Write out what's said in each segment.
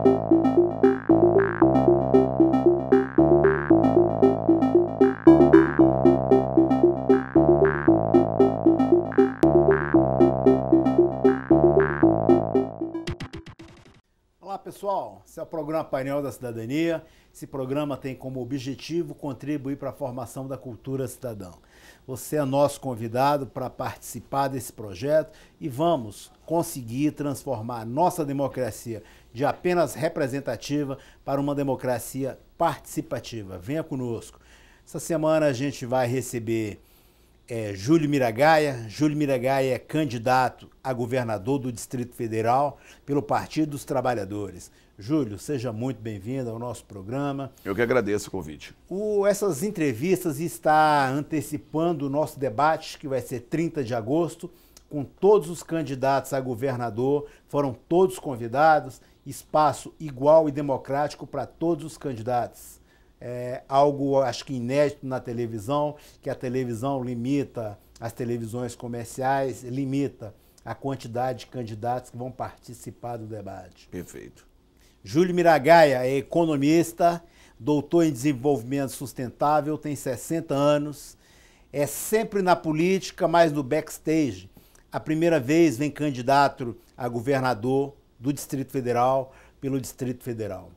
Olá pessoal, esse é o programa Painel da Cidadania. Esse programa tem como objetivo contribuir para a formação da cultura cidadã. Você é nosso convidado para participar desse projeto e vamos conseguir transformar nossa democracia de apenas representativa para uma democracia participativa. Venha conosco. Essa semana a gente vai receber Júlio Miragaia. Júlio Miragaia é candidato a governador do Distrito Federal pelo Partido dos Trabalhadores. Júlio, seja muito bem-vindo ao nosso programa. Eu que agradeço o convite. Essas entrevistas está antecipando o nosso debate, que vai ser 30 de agosto, com todos os candidatos a governador, foram todos convidados, espaço igual e democrático para todos os candidatos. É algo, acho que inédito na televisão, que a televisão limita, as televisões comerciais limita a quantidade de candidatos que vão participar do debate. Perfeito. Júlio Miragaia é economista, doutor em desenvolvimento sustentável, tem 60 anos, é sempre na política, mas no backstage. A primeira vez vem candidato a governador do Distrito Federal pelo Distrito Federal.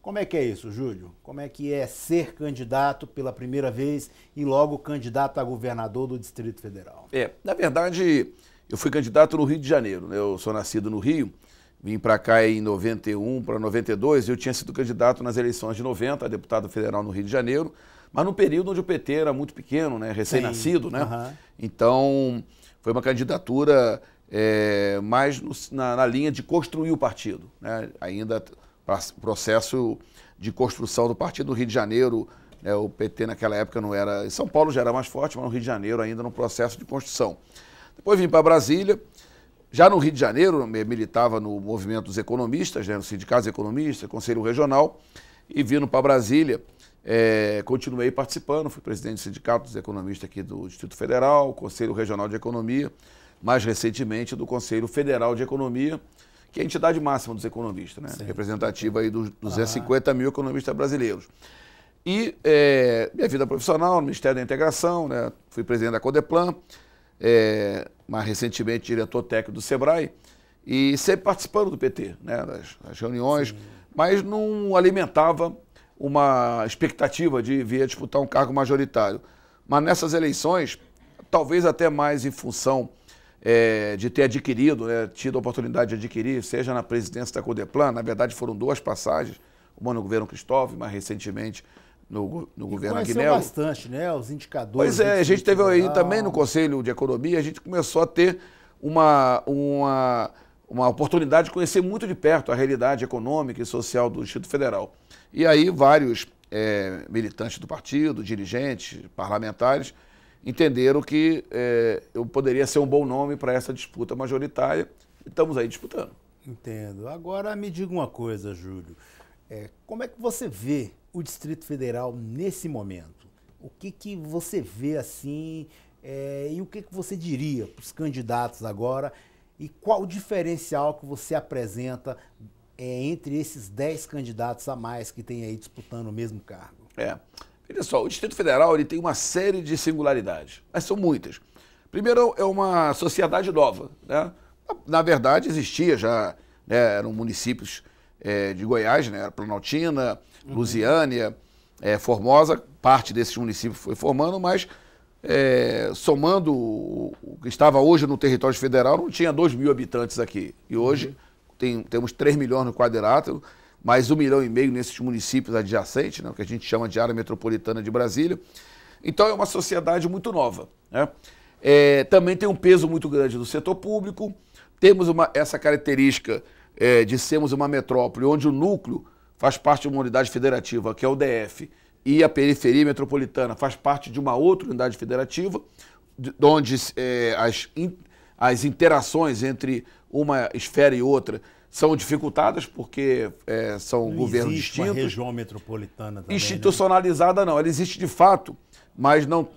Como é que é isso, Júlio? Como é que é ser candidato pela primeira vez e logo candidato a governador do Distrito Federal? Na verdade, eu fui candidato no Rio de Janeiro, né? Eu sou nascido no Rio, vim para cá em 91 para 92, eu tinha sido candidato nas eleições de 90 a deputado federal no Rio de Janeiro, mas no período onde o PT era muito pequeno, né? Recém-nascido, né? Uhum. Então, foi uma candidatura mais na linha de construir o partido, né? Ainda processo de construção do partido no Rio de Janeiro, né? O PT naquela época não era... Em São Paulo já era mais forte, mas no Rio de Janeiro ainda no processo de construção. Depois vim para Brasília. Já no Rio de Janeiro, militava no movimento dos economistas, né, no Sindicato dos Economistas, Conselho Regional, e vindo para Brasília, continuei participando, fui presidente do Sindicato dos Economistas aqui do Distrito Federal, Conselho Regional de Economia, mais recentemente do Conselho Federal de Economia, que é a entidade máxima dos economistas, né, representativa aí dos 250 mil economistas brasileiros. E minha vida profissional no Ministério da Integração, né, fui presidente da Codeplan, mais recentemente diretor técnico do Sebrae, e sempre participando do PT, né, das reuniões, mas não alimentava uma expectativa de vir a disputar um cargo majoritário. Mas nessas eleições, talvez até mais em função de ter adquirido, né, tido a oportunidade de adquirir, seja na presidência da Codeplan, na verdade foram duas passagens, uma no governo Cristóvão, mais recentemente no governo Aguinaldo. Bastante, né? Os indicadores. Pois a gente teve aí também no Conselho de Economia, a gente começou a ter uma oportunidade de conhecer muito de perto a realidade econômica e social do Distrito Federal. E aí vários militantes do partido, dirigentes, parlamentares, entenderam que eu poderia ser um bom nome para essa disputa majoritária e estamos aí disputando. Entendo. Agora me diga uma coisa, Júlio. Como é que você vê o Distrito Federal nesse momento? O que você vê assim e o que você diria para os candidatos agora e qual o diferencial que você apresenta entre esses 10 candidatos a mais que tem aí disputando o mesmo cargo? Olha só, o Distrito Federal ele tem uma série de singularidades, mas são muitas. Primeiro, é uma sociedade nova, né? Na verdade, existia já, né, eram municípios de Goiás, né, Planaltina, Lusiânia, Formosa, parte desses municípios foi formando, mas somando o que estava hoje no território federal, não tinha 2 mil habitantes aqui. E hoje temos 3 milhões no quadrilátero, mais 1,5 milhão nesses municípios adjacentes, né, o que a gente chama de área metropolitana de Brasília. Então é uma sociedade muito nova, né? Também tem um peso muito grande do setor público, temos essa característica de sermos uma metrópole onde o núcleo faz parte de uma unidade federativa, que é o DF, e a periferia metropolitana faz parte de uma outra unidade federativa, onde as interações entre uma esfera e outra são dificultadas, porque são governos distintos. Não existe uma região metropolitana também, institucionalizada, né? Não, ela existe de fato, mas não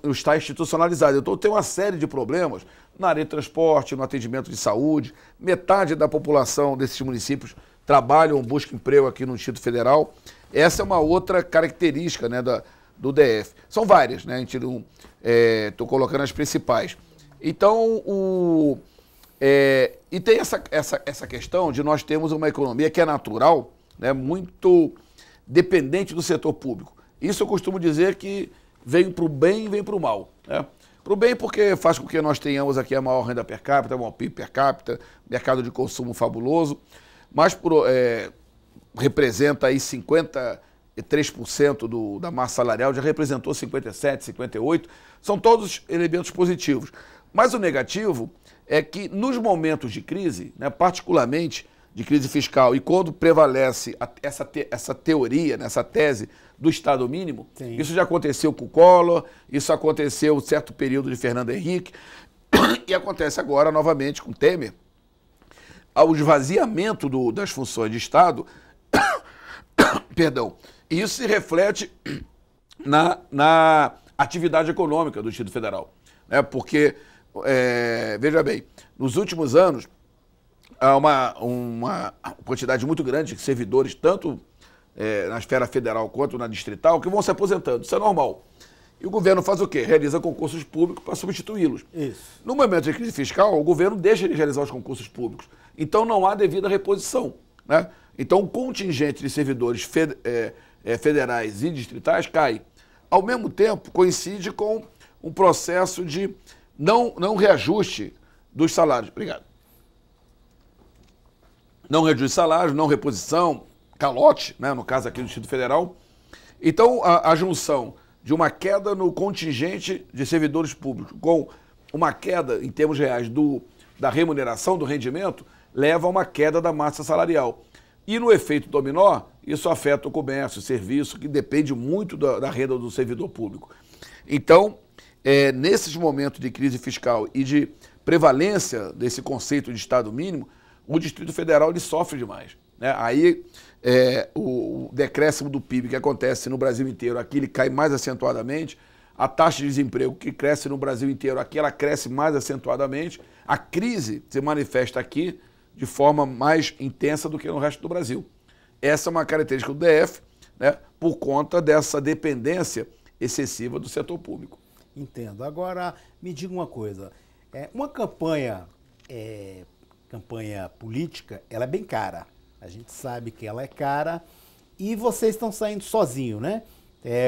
está institucionalizada. Então tem uma série de problemas na área de transporte, no atendimento de saúde. Metade da população desses municípios trabalham, buscam emprego aqui no Distrito Federal. Essa é uma outra característica, né, do DF. São várias, né? Estou colocando as principais. Então, e tem essa questão de nós termos uma economia que é natural, né, muito dependente do setor público. Isso eu costumo dizer que vem para o bem e vem para o mal, né? Para o bem porque faz com que nós tenhamos aqui a maior renda per capita, o maior PIB per capita, mercado de consumo fabuloso, mas representa aí 53% da massa salarial, já representou 57%, 58%, são todos elementos positivos. Mas o negativo é que nos momentos de crise, né, particularmente de crise fiscal, e quando prevalece essa teoria, né, essa tese do Estado mínimo, sim, isso já aconteceu com o Collor, isso aconteceu em certo período de Fernando Henrique, e acontece agora novamente com Temer, ao esvaziamento das funções de Estado, perdão, e isso se reflete na atividade econômica do Distrito Federal, né, porque, veja bem, nos últimos anos, há uma quantidade muito grande de servidores, tanto na esfera federal quanto na distrital, que vão se aposentando. Isso é normal. E o governo faz o quê? Realiza concursos públicos para substituí-los. Isso. No momento de crise fiscal, o governo deixa de realizar os concursos públicos. Então não há devida reposição, né? Então o contingente de servidores federais e distritais cai. Ao mesmo tempo, coincide com um processo de não reajuste dos salários. Obrigado. Não reajuste salários, não reposição, calote, né, no caso aqui do Distrito Federal. Então, a junção de uma queda no contingente de servidores públicos com uma queda, em termos reais, da remuneração, do rendimento, leva a uma queda da massa salarial. E no efeito dominó, isso afeta o comércio, o serviço, que depende muito da renda do servidor público. Então, nesses momentos de crise fiscal e de prevalência desse conceito de Estado mínimo, o Distrito Federal ele sofre demais, né? Aí o decréscimo do PIB que acontece no Brasil inteiro, aqui ele cai mais acentuadamente, a taxa de desemprego que cresce no Brasil inteiro, aqui ela cresce mais acentuadamente, a crise se manifesta aqui de forma mais intensa do que no resto do Brasil. Essa é uma característica do DF, né, por conta dessa dependência excessiva do setor público. Entendo. Agora, me diga uma coisa, uma campanha política, ela é bem cara. A gente sabe que ela é cara e vocês estão saindo sozinho, né?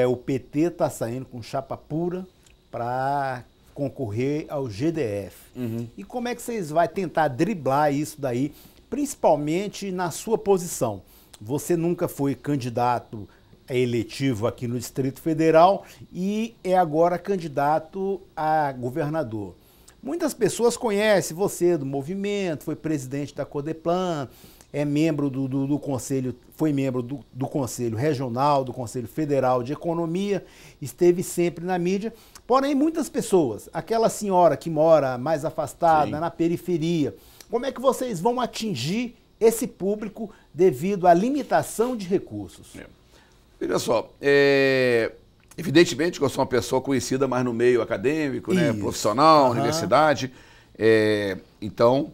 O PT está saindo com chapa pura para concorrer ao GDF. Uhum. E como é que vocês vão tentar driblar isso daí, principalmente na sua posição? Você nunca foi candidato eletivo aqui no Distrito Federal e é agora candidato a governador. Muitas pessoas conhecem você do movimento, foi presidente da Codeplan, é membro do Conselho, foi membro do Conselho Regional, do Conselho Federal de Economia, esteve sempre na mídia. Porém, muitas pessoas, aquela senhora que mora mais afastada, sim, na periferia, como é que vocês vão atingir esse público devido à limitação de recursos? Veja só, evidentemente que eu sou uma pessoa conhecida mais no meio acadêmico, né, profissional, universidade, então,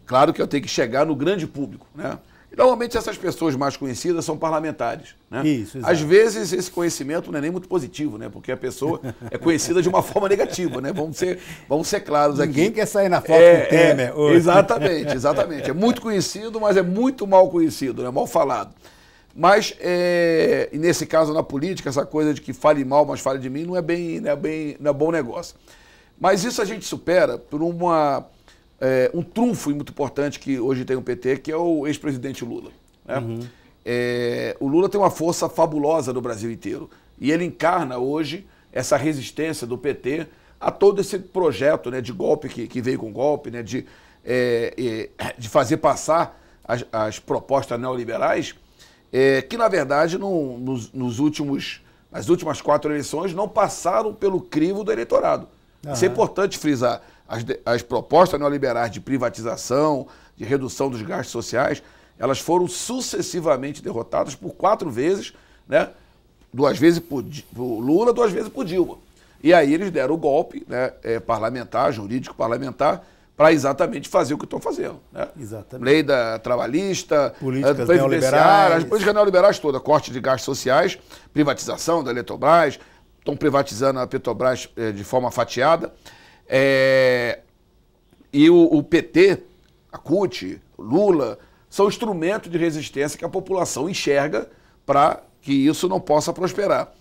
claro que eu tenho que chegar no grande público, né? E, normalmente essas pessoas mais conhecidas são parlamentares, né? Isso, às vezes esse conhecimento não é nem muito positivo, né? Porque a pessoa é conhecida de uma forma negativa, né? Vamos ser claros aqui. Ninguém quer sair na foto com o Temer. Exatamente. É muito conhecido, mas é muito mal conhecido, né? Mal falado. Mas, e nesse caso, na política, essa coisa de que fale mal, mas fale de mim, não é bom negócio. Mas isso a gente supera por um trunfo muito importante que hoje tem o PT, que é o ex-presidente Lula, né? Uhum. O Lula tem uma força fabulosa no Brasil inteiro. E ele encarna hoje essa resistência do PT a todo esse projeto, né, de golpe que veio com golpe, né, de fazer passar as propostas neoliberais, que, na verdade, nas últimas 4 eleições, não passaram pelo crivo do eleitorado. Uhum. Isso é importante frisar. As propostas neoliberais de privatização, de redução dos gastos sociais, elas foram sucessivamente derrotadas por 4 vezes, né? 2 vezes por Lula, 2 vezes por Dilma. E aí eles deram o golpe, né, parlamentar, jurídico parlamentar, para exatamente fazer o que estão fazendo. Né? Exatamente. Lei da trabalhista, políticas previdenciária, neoliberais. as políticas neoliberais todas, corte de gastos sociais, privatização da Eletrobras, estão privatizando a Petrobras de forma fatiada. E o PT, a CUT, o Lula, são instrumentos de resistência que a população enxerga para que isso não possa prosperar.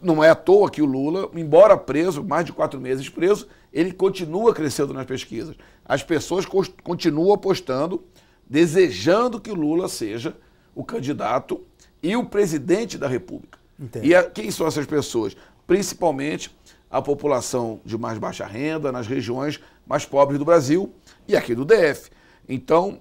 Não é à toa que o Lula, embora preso, mais de 4 meses preso, ele continua crescendo nas pesquisas. As pessoas continuam apostando, desejando que o Lula seja o candidato e o presidente da República. Entendo. E quem são essas pessoas? Principalmente a população de mais baixa renda, nas regiões mais pobres do Brasil e aqui do DF. Então,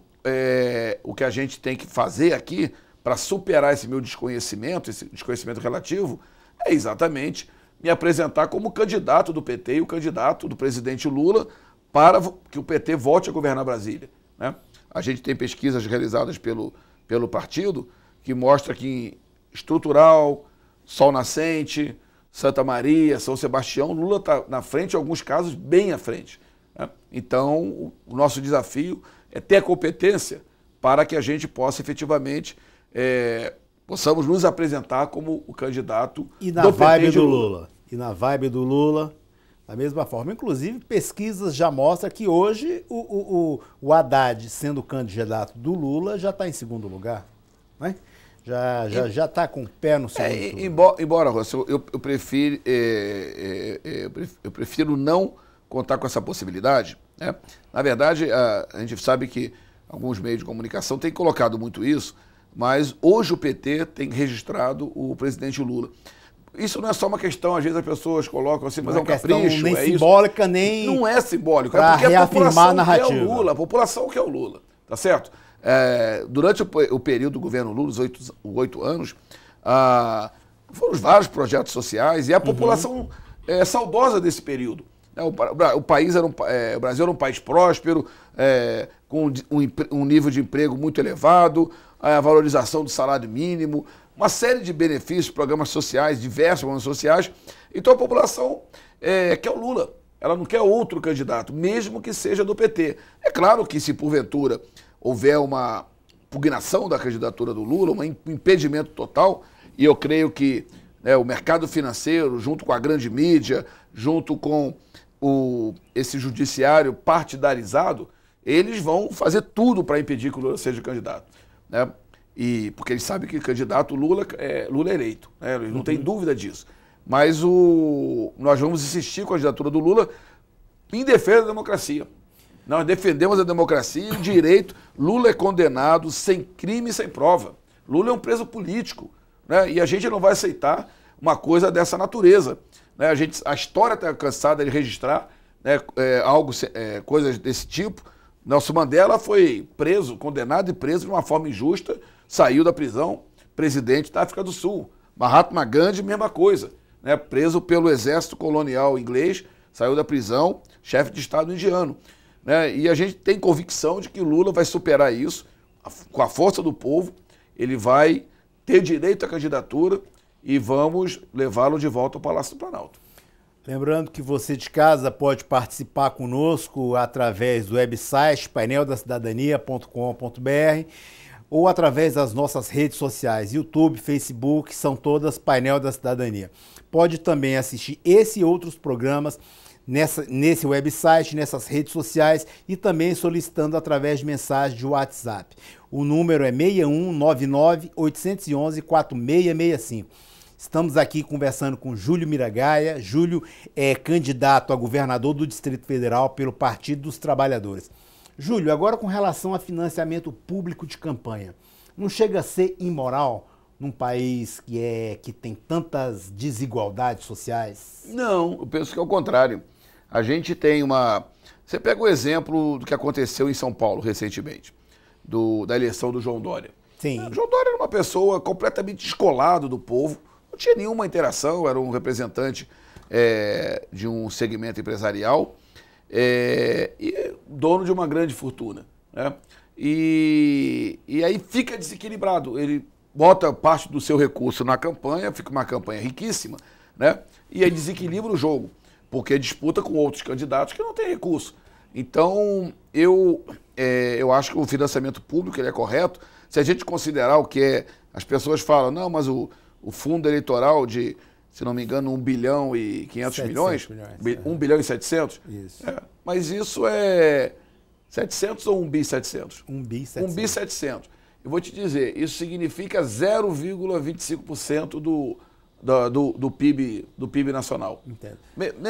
o que a gente tem que fazer aqui para superar esse meu desconhecimento, esse desconhecimento relativo, é exatamente me apresentar como candidato do PT e o candidato do presidente Lula para que o PT volte a governar Brasília. Né? A gente tem pesquisas realizadas pelo partido que mostra que estrutural, Sol Nascente, Santa Maria, São Sebastião, Lula está na frente, em alguns casos bem à frente. Né? Então, o nosso desafio é ter a competência para que a gente possa efetivamente possamos nos apresentar como o candidato e na vibe do Lula. E na vibe do Lula, da mesma forma. Inclusive, pesquisas já mostram que hoje o Haddad, sendo candidato do Lula, já está em segundo lugar. Né? Já está com o pé no segundo turno. Embora, Rossi, eu prefiro não contar com essa possibilidade. Né? Na verdade, a gente sabe que alguns meios de comunicação têm colocado muito isso, mas hoje o PT tem registrado o presidente Lula. Isso não é só uma questão, às vezes as pessoas colocam assim, mas é um capricho. Nem simbólica, nem. Não é simbólico, é porque a população quer o Lula, a população quer o Lula, tá certo? Durante o período do governo Lula, os 8 anos, foram vários projetos sociais e a população é saudosa desse período. O Brasil era um país próspero, com um nível de emprego muito elevado, a valorização do salário mínimo, uma série de benefícios, programas sociais, diversos programas sociais. Então a população quer o Lula, ela não quer outro candidato, mesmo que seja do PT. É claro que se porventura houver uma pugnação da candidatura do Lula, um impedimento total, e eu creio que o mercado financeiro, junto com a grande mídia, junto com esse judiciário partidarizado, eles vão fazer tudo para impedir que o Lula seja candidato. Né? Porque eles sabem que candidato Lula é eleito, né? Eles não tem dúvida disso. Mas nós vamos insistir com a candidatura do Lula em defesa da democracia. Nós defendemos a democracia e o direito. Lula é condenado sem crime e sem prova. Lula é um preso político. Né? E a gente não vai aceitar uma coisa dessa natureza. Né? A história está cansada de registrar, né, coisas desse tipo. Nelson Mandela foi preso, condenado e preso de uma forma injusta, saiu da prisão, presidente da África do Sul. Mahatma Gandhi, mesma coisa, né, preso pelo exército colonial inglês, saiu da prisão, chefe de Estado indiano. Né, e a gente tem convicção de que Lula vai superar isso, com a força do povo, ele vai ter direito à candidatura e vamos levá-lo de volta ao Palácio do Planalto. Lembrando que você de casa pode participar conosco através do website paineldacidadania.com.br ou através das nossas redes sociais, YouTube, Facebook, são todas Painel da Cidadania. Pode também assistir esse e outros programas nesse website, nessas redes sociais e também solicitando através de mensagem de WhatsApp. O número é 6199-811-4665. Estamos aqui conversando com Júlio Miragaia. Júlio é candidato a governador do Distrito Federal pelo Partido dos Trabalhadores. Júlio, agora com relação a financiamento público de campanha, não chega a ser imoral num país que tem tantas desigualdades sociais? Não, eu penso que é o contrário. A gente tem Você pega o exemplo do que aconteceu em São Paulo recentemente, da eleição do João Dória. Sim. O João Dória era uma pessoa completamente descolado do povo, não tinha nenhuma interação, era um representante de um segmento empresarial e dono de uma grande fortuna. Né? E aí fica desequilibrado. Ele bota parte do seu recurso na campanha, fica uma campanha riquíssima, né? E aí desequilibra o jogo, porque disputa com outros candidatos que não têm recurso. Então, eu acho que o financiamento público ele é correto. Se a gente considerar o que é... As pessoas falam, não, mas o fundo eleitoral de, se não me engano, 1 bilhão e 500 milhões, 1 bilhão e 700. Isso. Mas isso é 700 ou 1 bi 700? 1 bi 700. 1 bi 700. Eu vou te dizer, isso significa 0,25% do PIB nacional. Entendo.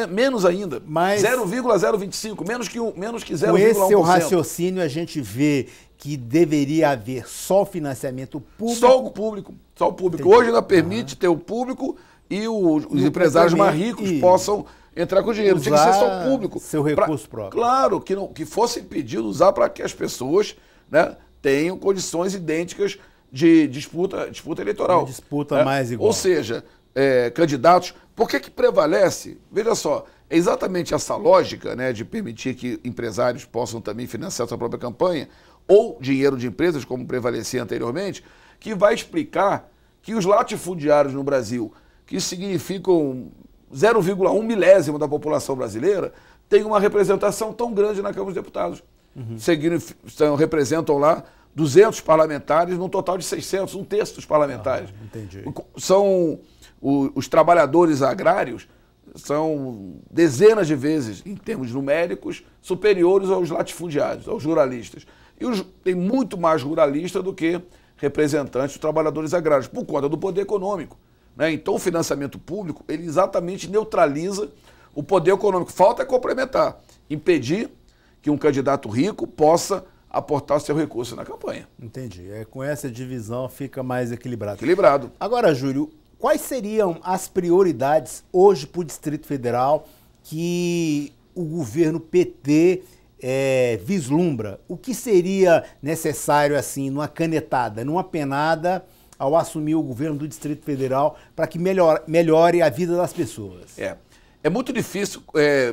Menos ainda. Mas 0,025, menos que 0,1%. Com esse seu raciocínio, a gente vê que deveria haver só financiamento público. Só o público. Só o público. Entendi. Hoje ainda permite ter o público e os empresários mais ricos possam entrar com dinheiro. Tinha que ser só o público. Seu recurso próprio. Claro, que fosse impedido usar para que as pessoas, né, tenham condições idênticas de disputa eleitoral. Uma disputa mais igual. Ou seja, candidatos. Por que prevalece? Veja só, é exatamente essa lógica, né, de permitir que empresários possam também financiar sua própria campanha, ou dinheiro de empresas, como prevalecia anteriormente, que vai explicar que os latifundiários no Brasil, que significam 0,1 milésimo da população brasileira, têm uma representação tão grande na Câmara dos Deputados. Representam lá 200 parlamentares, num total de 600, um terço dos parlamentares. Entendi. São os trabalhadores agrários, são dezenas de vezes, em termos numéricos, superiores aos latifundiários, aos ruralistas. E tem muito mais ruralista do que representantes dos trabalhadores agrários, por conta do poder econômico, né? Então o financiamento público, ele exatamente neutraliza o poder econômico. Falta complementar, impedir que um candidato rico possa aportar o seu recurso na campanha. Entendi. Com essa divisão fica mais equilibrado. Equilibrado. Agora, Júlio, quais seriam as prioridades hoje para o Distrito Federal que o governo PT vislumbra? O que seria necessário, assim, numa canetada, numa penada, ao assumir o governo do Distrito Federal para que melhore a vida das pessoas? É muito difícil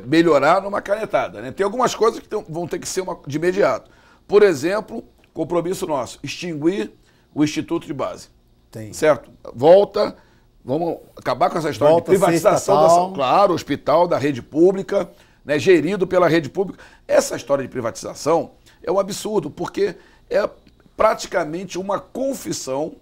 melhorar numa canetada, né? Tem algumas coisas que vão ter que ser de imediato. Por exemplo, compromisso nosso, extinguir o Instituto de Base. Tem. Certo? Vamos acabar com essa história de privatização claro, hospital da rede pública, né, gerido pela rede pública. Essa história de privatização é um absurdo, porque é praticamente uma confissão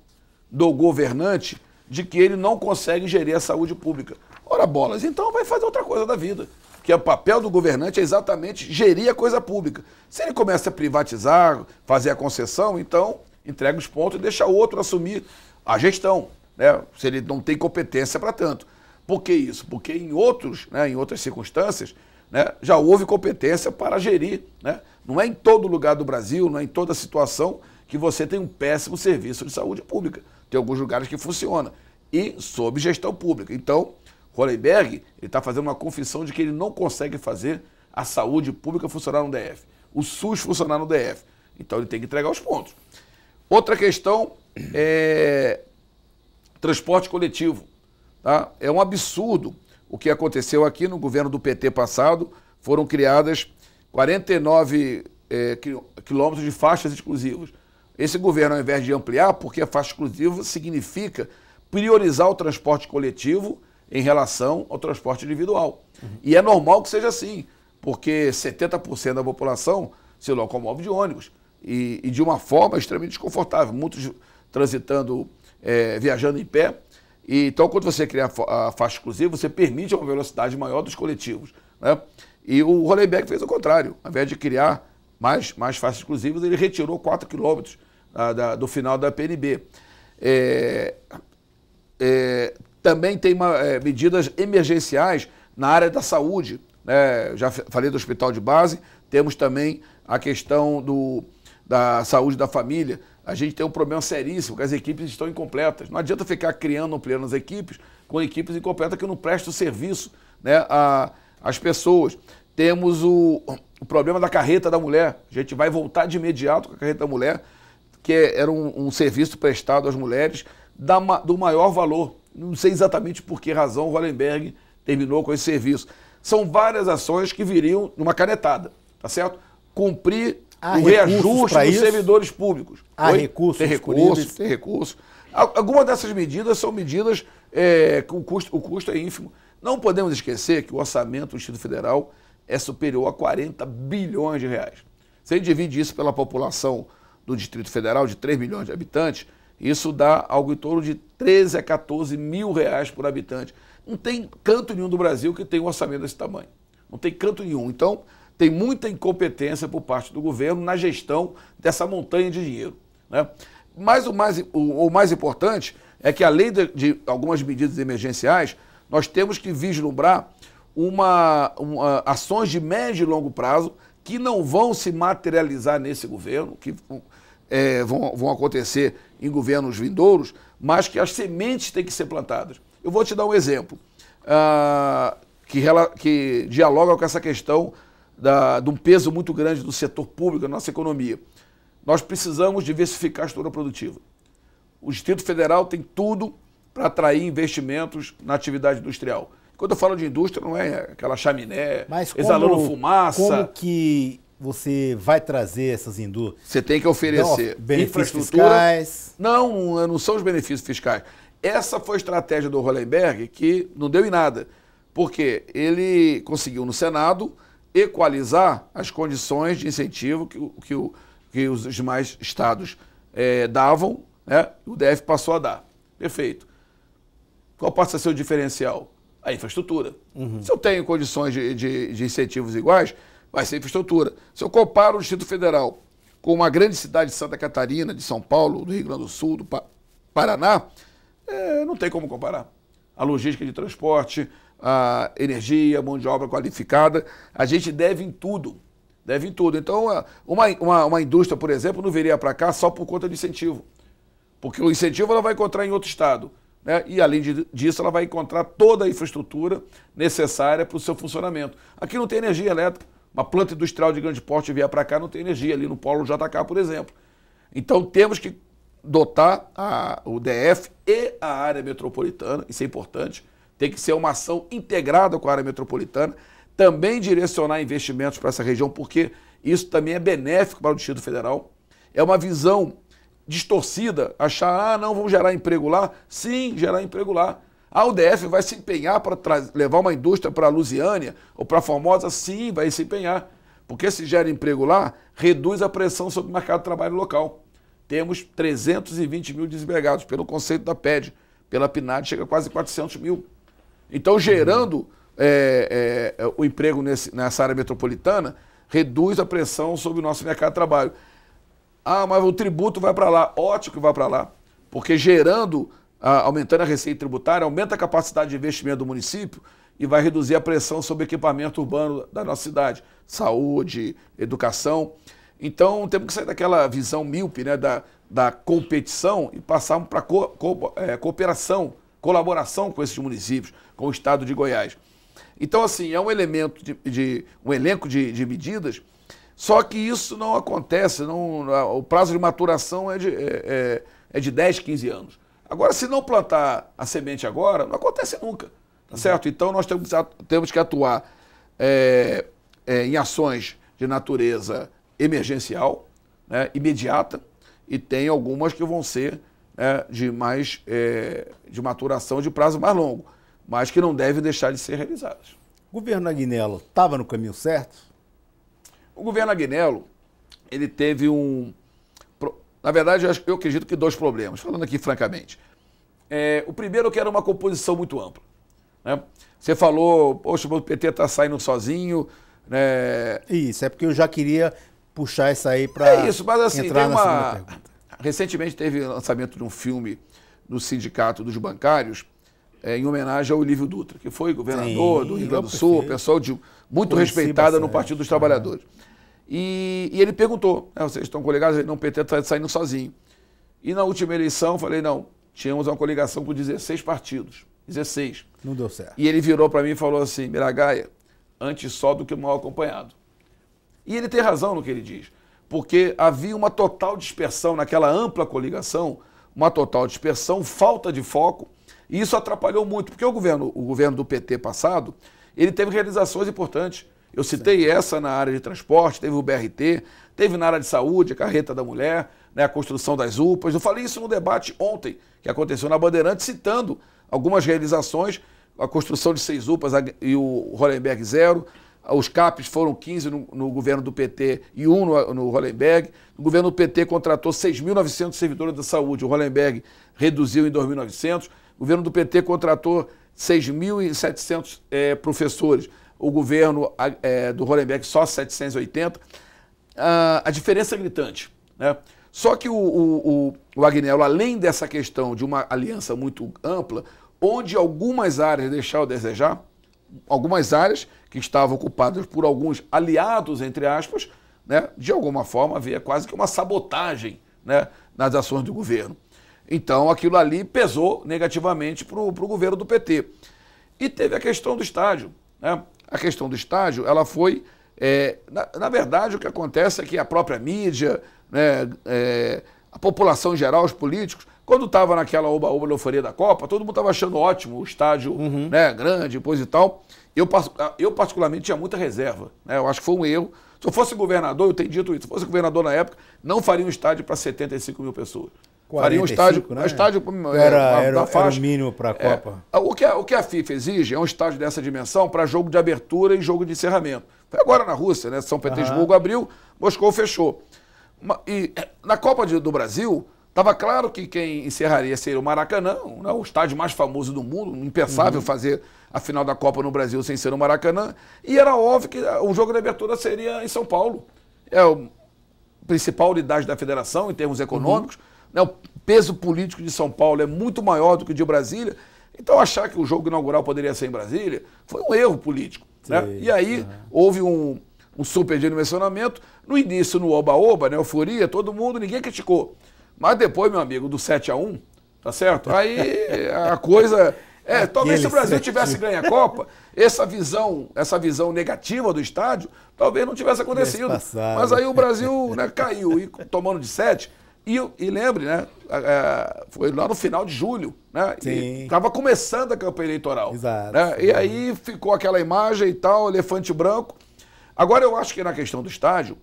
do governante de que ele não consegue gerir a saúde pública. Ora bolas, então vai fazer outra coisa da vida. Que o papel do governante é exatamente gerir a coisa pública. Se ele começa a privatizar, fazer a concessão, então entrega os pontos e deixa o outro assumir a gestão, né? Se ele não tem competência para tanto. Por que isso? Porque em outras circunstâncias, né, já houve competência para gerir, né? Não é em todo lugar do Brasil, não é em toda situação que você tem um péssimo serviço de saúde pública. Tem alguns lugares que funciona. E sob gestão pública. Então, Hollenberg está fazendo uma confissão de que ele não consegue fazer a saúde pública funcionar no DF, o SUS funcionar no DF. Então ele tem que entregar os pontos. Outra questão é transporte coletivo. Tá? É um absurdo o que aconteceu aqui no governo do PT passado. Foram criadas 49 quilômetros de faixas exclusivas. Esse governo, ao invés de ampliar, porque a faixa exclusiva significa priorizar o transporte coletivo em relação ao transporte individual. E é normal que seja assim, porque 70% da população se locomove de ônibus e de uma forma extremamente desconfortável, muitos transitando, viajando em pé. E, então, quando você cria a faixa exclusiva, você permite uma velocidade maior dos coletivos, né? E o Hollenberg fez o contrário. Ao invés de criar mais faixas exclusivas, ele retirou 4 quilômetros do final da PNB. Também tem medidas emergenciais na área da saúde, né? Já falei do hospital de base, temos também a questão da saúde da família. A gente tem um problema seríssimo, que as equipes estão incompletas. Não adianta ficar ampliando as equipes com equipes incompletas que não prestam serviço, né, às pessoas. Temos o problema da carreta da mulher. A gente vai voltar de imediato com a carreta da mulher, que era um serviço prestado às mulheres do maior valor. Não sei exatamente por que razão o Hollenberg terminou com esse serviço. São várias ações que viriam numa canetada, tá certo? Cumprir o reajuste dos servidores públicos. Tem recursos. Algumas dessas medidas são medidas que o custo é ínfimo. Não podemos esquecer que o orçamento do Distrito Federal é superior a 40 bilhões de reais. Se a gente divide isso pela população do Distrito Federal, de 3 milhões de habitantes, isso dá algo em torno de 13 a 14 mil reais por habitante. Não tem canto nenhum do Brasil que tenha um orçamento desse tamanho. Não tem canto nenhum. Então, tem muita incompetência por parte do governo na gestão dessa montanha de dinheiro, né? Mas o mais importante é que, além de algumas medidas emergenciais, nós temos que vislumbrar ações de médio e longo prazo que não vão se materializar nesse governo, que vão acontecer em governos vindouros, mas que as sementes têm que ser plantadas. Eu vou te dar um exemplo que dialoga com essa questão de um peso muito grande do setor público na nossa economia. Nós precisamos diversificar a estrutura produtiva. O Distrito Federal tem tudo para atrair investimentos na atividade industrial. Quando eu falo de indústria, não é aquela chaminé, exalando fumaça. Como que você vai trazer essas indústrias? Você tem que oferecer benefícios fiscais? Não são os benefícios fiscais. Essa foi a estratégia do Hollenberg, que não deu em nada. Porque ele conseguiu, no Senado, equalizar as condições de incentivo que os demais estados davam, né? O DF passou a dar. Perfeito. Qual passa a ser o diferencial? A infraestrutura. Se eu tenho condições de incentivos iguais, vai ser infraestrutura. Se eu comparo o Distrito Federal com uma grande cidade de Santa Catarina, de São Paulo, do Rio Grande do Sul, do Paraná, não tem como comparar. A logística de transporte, a energia, a mão de obra qualificada, a gente deve em tudo. Deve em tudo. Então, uma indústria, por exemplo, não viria para cá só por conta de incentivo. Porque o incentivo ela vai encontrar em outro estado, né? E, além disso, ela vai encontrar toda a infraestrutura necessária para o seu funcionamento. Aqui não tem energia elétrica. Uma planta industrial de grande porte vier para cá, não tem energia, ali no polo JK, por exemplo. Então, temos que dotar o DF e a área metropolitana, isso é importante, tem que ser uma ação integrada com a área metropolitana, também direcionar investimentos para essa região, porque isso também é benéfico para o Distrito Federal. É uma visão distorcida, achar, não, vamos gerar emprego lá. Sim, gerar emprego lá. A UDF vai se empenhar para levar uma indústria para a Lusiânia ou para a Formosa? Sim, vai se empenhar. Porque se gera emprego lá, reduz a pressão sobre o mercado de trabalho local. Temos 320 mil desempregados, pelo conceito da PED. Pela PNAD chega a quase 400 mil. Então, gerando o emprego nessa área metropolitana, reduz a pressão sobre o nosso mercado de trabalho. Ah, mas o tributo vai para lá. Ótimo que vai para lá. Porque aumentando a receita tributária, aumenta a capacidade de investimento do município e vai reduzir a pressão sobre o equipamento urbano da nossa cidade. Saúde, educação. Então, temos que sair daquela visão míope, né, da competição e passarmos para cooperação, colaboração com esses municípios, com o estado de Goiás. Então, assim, é um elemento um elenco de medidas, só que isso não acontece, o prazo de maturação é de 10, 15 anos. Agora, se não plantar a semente agora, não acontece nunca, tá certo? Então, nós temos que atuar em ações de natureza emergencial, né, imediata, e tem algumas que vão ser de maturação de prazo mais longo, mas que não devem deixar de ser realizadas. O governo Agnello estava no caminho certo? O governo Agnello, ele teve na verdade, eu acredito que 2 problemas, falando aqui francamente. O primeiro, que era uma composição muito ampla, né? Você falou, poxa, o PT está saindo sozinho, né? Isso, é porque eu já queria puxar isso aí para isso, mas assim, entrar na segunda pergunta. Recentemente teve o lançamento de um filme do Sindicato dos Bancários, em homenagem ao Olívio Dutra, que foi governador do Rio Grande do Sul, pessoal muito respeitada no Partido dos Trabalhadores. E ele perguntou, vocês estão coligados? Não, o PT está saindo sozinho. E na última eleição, eu falei, não, tínhamos uma coligação com 16 partidos, 16. Não deu certo. E ele virou para mim e falou assim, Miragaia, antes só do que mal acompanhado. E ele tem razão no que ele diz, porque havia uma total dispersão naquela ampla coligação, uma total dispersão, falta de foco, e isso atrapalhou muito, porque o governo do PT passado, ele teve realizações importantes. Eu citei essa na área de transporte, teve o BRT, teve na área de saúde, a carreta da mulher, né, a construção das UPAs. Eu falei isso no debate ontem, que aconteceu na Bandeirantes, citando algumas realizações, a construção de 6 UPAs e o Hollenberg 0, Os CAPs foram 15 no governo do PT e 1 no Hollenberg. O governo do PT contratou 6.900 servidores da saúde. O Hollenberg reduziu em 2.900. O governo do PT contratou 6.700 professores. O governo do Hollenberg só 780. A diferença é gritante, né? Só que o Agnello, além dessa questão de uma aliança muito ampla, onde algumas áreas deixaram a desejar, algumas áreas que estavam ocupadas por alguns aliados, entre aspas, né, de alguma forma havia quase que uma sabotagem, né, nas ações do governo. Então aquilo ali pesou negativamente para o governo do PT. E teve a questão do estádio, né? A questão do estádio, ela foi... na verdade, o que acontece é que a própria mídia, né, a população em geral, os políticos, quando estava naquela oba-oba na euforia da Copa, todo mundo estava achando ótimo o estádio, né, grande, coisa e tal. Eu particularmente, tinha muita reserva, né? Eu acho que foi um erro. Se eu fosse governador, eu tenho dito isso, se eu fosse governador na época, não faria um estádio para 75 mil pessoas. 45, faria um estádio, né? Um estádio era o mínimo para a Copa. O que a FIFA exige é um estádio dessa dimensão para jogo de abertura e jogo de encerramento. Foi agora na Rússia, né? São Petersburgo abriu, Moscou fechou. E na Copa do Brasil, estava claro que quem encerraria seria o Maracanã, né? O estádio mais famoso do mundo, impensável fazer a final da Copa no Brasil sem ser o Maracanã. E era óbvio que o jogo de abertura seria em São Paulo. É a principal unidade da federação em termos econômicos. Né? O peso político de São Paulo é muito maior do que o de Brasília. Então achar que o jogo inaugural poderia ser em Brasília foi um erro político. Né? E aí houve um super dimensionamento. No início, no oba-oba, na euforia, todo mundo, ninguém criticou. Mas depois, meu amigo, do 7-1, tá certo? Aí a coisa... talvez se o Brasil tivesse ganho a Copa, essa visão negativa do estádio, talvez não tivesse acontecido. Mas aí o Brasil, né, caiu, e tomando de 7. E lembre, né? Foi lá no final de julho, né? Estava começando a campanha eleitoral. Exato. Né? E aí ficou aquela imagem e tal, elefante branco. Agora eu acho que na questão do estádio...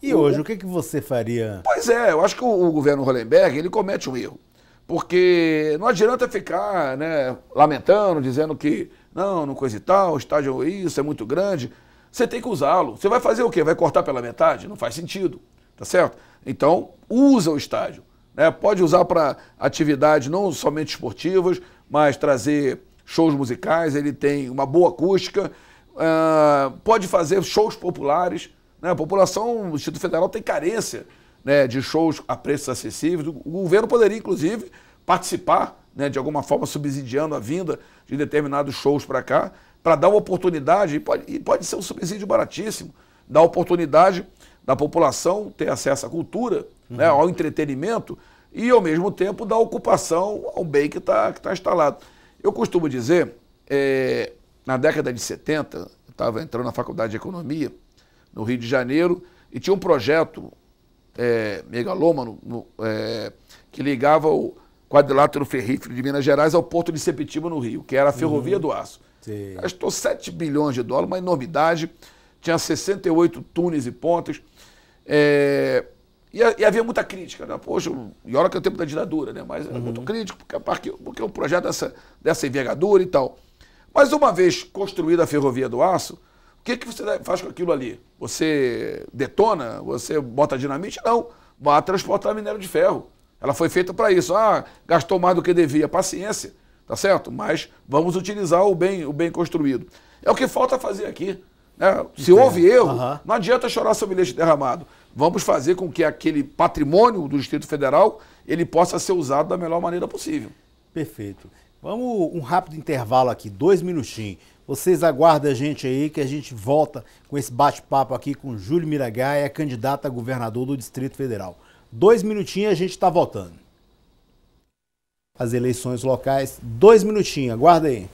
E hoje, o que você faria? Pois é, eu acho que o governo Hollenberg, ele comete um erro. Porque não adianta ficar, né, lamentando, dizendo que não coisa e tal, o estádio isso, é muito grande. Você tem que usá-lo. Você vai fazer o quê? Vai cortar pela metade? Não faz sentido, tá certo? Então, usa o estádio. Né? Pode usar para atividades não somente esportivas, mas trazer shows musicais, ele tem uma boa acústica, pode fazer shows populares. Né? A população do Distrito Federal tem carência, né, de shows a preços acessíveis. O governo poderia, inclusive, participar, né, de alguma forma subsidiando a vinda de determinados shows para cá, para dar uma oportunidade, e pode ser um subsídio baratíssimo, dar oportunidade da população ter acesso à cultura, né, ao entretenimento e, ao mesmo tempo, dar ocupação ao bem que tá instalado. Eu costumo dizer, na década de 70, eu estava entrando na Faculdade de Economia, no Rio de Janeiro, e tinha um projeto megalômano que ligava o quadrilátero ferrífero de Minas Gerais ao Porto de Sepetiba, no Rio, que era a Ferrovia do Aço. Gastou 7 bilhões de dólares, uma enormidade, tinha 68 túneis e pontes, e havia muita crítica, né? Poxa, e olha que é o tempo da ditadura, né? Mas era muito crítico, porque um projeto dessa envergadura e tal. Mas uma vez construída a Ferrovia do Aço, o que você faz com aquilo ali? Você detona? Você bota dinamite? Não. Vai transportar minério de ferro. Ela foi feita para isso. Gastou mais do que devia. Paciência, tá certo? Mas vamos utilizar o bem construído. É o que falta fazer aqui. Né? Se houve erro, não adianta chorar sobre leite derramado. Vamos fazer com que aquele patrimônio do Distrito Federal ele possa ser usado da melhor maneira possível. Perfeito. Vamos um rápido intervalo aqui, 2 minutinhos. Vocês aguardam a gente aí, que a gente volta com esse bate-papo aqui com Júlio Miragaia, candidato a governador do Distrito Federal. 2 minutinhos e a gente está voltando. As eleições locais, 2 minutinhos, aguarda aí.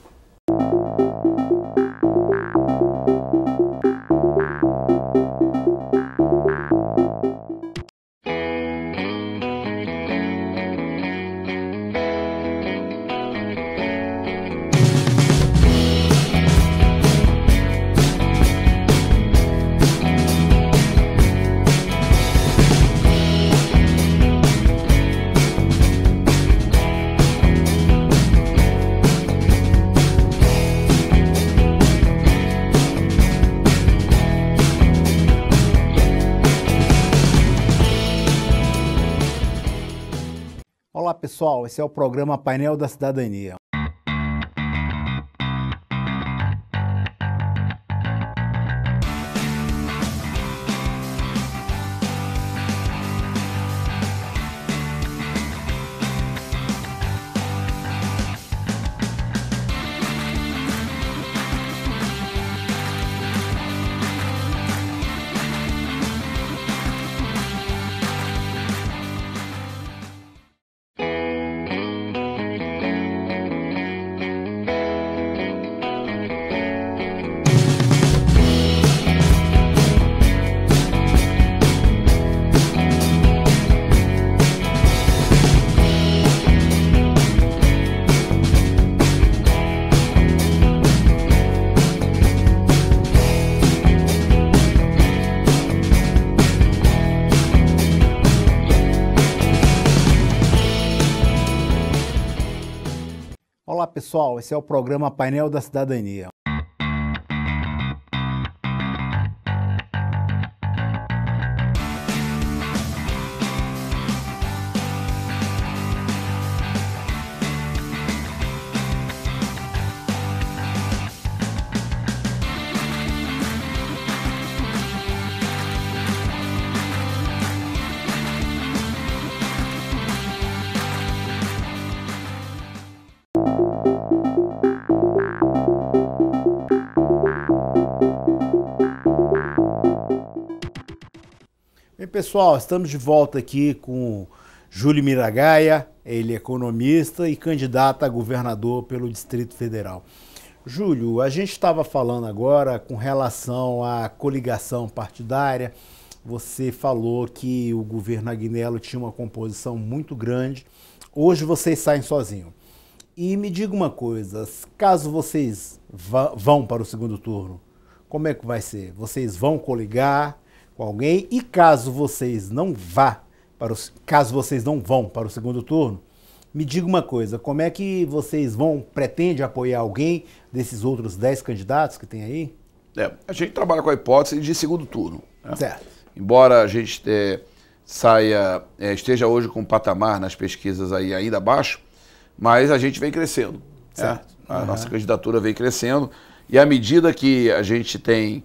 pessoal, esse é o programa Painel da Cidadania. Olá pessoal, esse é o programa Painel da Cidadania. Bem, pessoal, estamos de volta aqui com Júlio Miragaia, ele é economista e candidato a governador pelo Distrito Federal. Júlio, a gente estava falando agora com relação à coligação partidária. Você falou que o governo Agnello tinha uma composição muito grande. Hoje vocês saem sozinhos. E me diga uma coisa, caso vocês vão para o segundo turno, como é que vai ser? Vocês vão coligar com alguém? E caso vocês não vão para o segundo turno, me diga uma coisa, como é que vocês pretendem apoiar alguém desses outros 10 candidatos que tem aí? A gente trabalha com a hipótese de segundo turno, né? Certo. Embora a gente esteja hoje com um patamar nas pesquisas aí ainda baixo, mas a gente vem crescendo. Certo. A nossa candidatura vem crescendo e à medida que a gente tem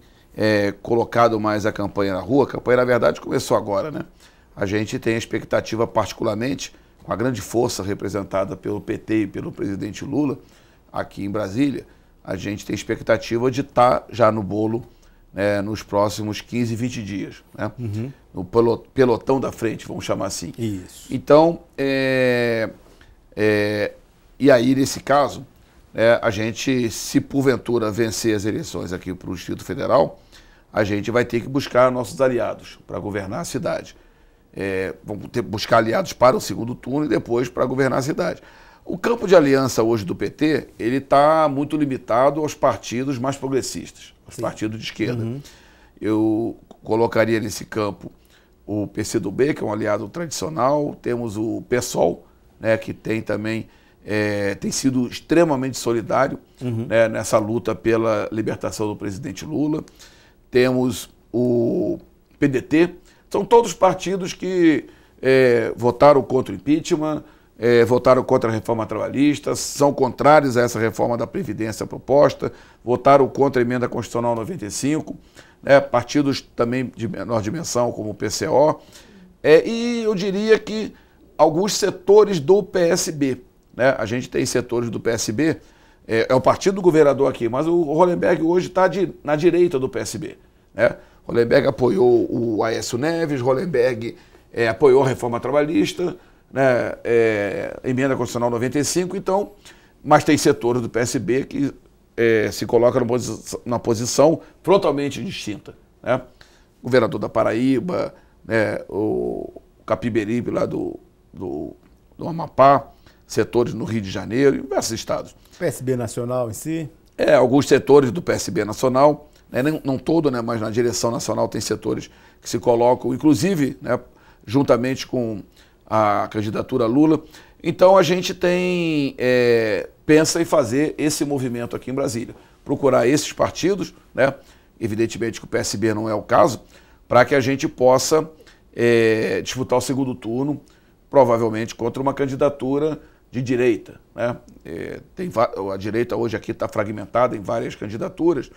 colocado mais a campanha na rua, a campanha na verdade começou agora, né? A gente tem a expectativa, particularmente com a grande força representada pelo PT e pelo presidente Lula aqui em Brasília, a gente tem expectativa de estar já no bolo, né, nos próximos 15, 20 dias, né? No pelotão da frente, vamos chamar assim. Isso. Então, e aí nesse caso, a gente, se porventura vencer as eleições aqui para o Distrito Federal, a gente vai ter que buscar nossos aliados para governar a cidade. Vamos ter que buscar aliados para o segundo turno e depois para governar a cidade. O campo de aliança hoje do PT, ele está muito limitado aos partidos mais progressistas, aos partidos de esquerda. Eu colocaria nesse campo o PCdoB, que é um aliado tradicional, temos o PSOL, né, que tem também tem sido extremamente solidário, né, nessa luta pela libertação do presidente Lula. Temos o PDT, são todos partidos que votaram contra o impeachment, votaram contra a reforma trabalhista, são contrários a essa reforma da Previdência proposta, votaram contra a emenda constitucional 95, né, partidos também de menor dimensão, como o PCO, e eu diria que alguns setores do PSB, né? A gente tem setores do PSB, é o partido do governador aqui, mas o Hollenberg hoje está na direita do PSB, né? Hollenberg apoiou o Aécio Neves, Hollenberg apoiou a reforma trabalhista, né? Emenda constitucional 95, então, mas tem setores do PSB que se colocam numa posição totalmente distinta, né? O governador da Paraíba, né? O Capiberibe lá do Amapá, setores no Rio de Janeiro e diversos estados. PSB nacional em si? Alguns setores do PSB nacional, né, não todo, né, mas na direção nacional tem setores que se colocam, inclusive, né, juntamente com a candidatura Lula. Então a gente pensa em fazer esse movimento aqui em Brasília, procurar esses partidos, né, evidentemente que o PSB não é o caso, para que a gente possa disputar o segundo turno provavelmente contra uma candidatura de direita, né? A direita hoje aqui está fragmentada em várias candidaturas,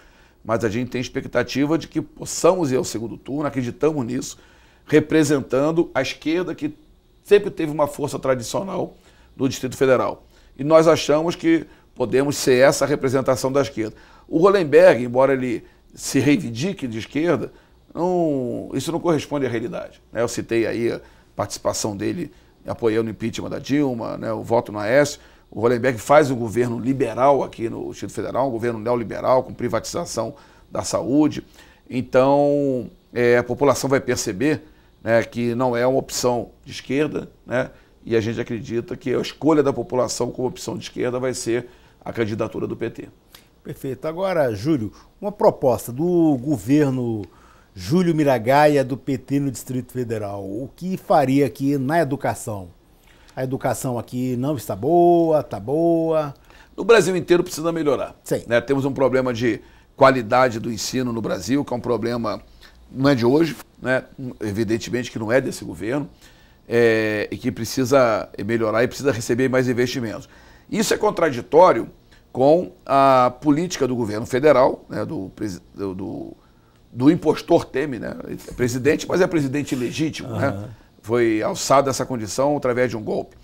mas a gente tem expectativa de que possamos ir ao segundo turno, acreditamos nisso, representando a esquerda que sempre teve uma força tradicional no Distrito Federal. E nós achamos que podemos ser essa representação da esquerda. O Hollenberg, embora ele se reivindique de esquerda, isso não corresponde à realidade, né? Eu citei aí a participação dele apoiando o impeachment da Dilma, né, o voto no Aécio. O Hollenberg faz um governo liberal aqui no Distrito Federal, um governo neoliberal com privatização da saúde. Então, a população vai perceber, né, que não é uma opção de esquerda, né, e a gente acredita que a escolha da população como opção de esquerda vai ser a candidatura do PT. Perfeito. Agora, Júlio, uma proposta do governo Júlio Miragaia do PT no Distrito Federal. O que faria aqui na educação? A educação aqui não está boa, está boa? No Brasil inteiro precisa melhorar. Sim. Né? Temos um problema de qualidade do ensino no Brasil, que é um problema, não é de hoje, né? Evidentemente que não é desse governo, e que precisa melhorar e precisa receber mais investimentos. Isso é contraditório com a política do governo federal, né? Do impostor Temer, né? É presidente, mas é presidente legítimo, né? Foi alçado essa condição através de um golpe.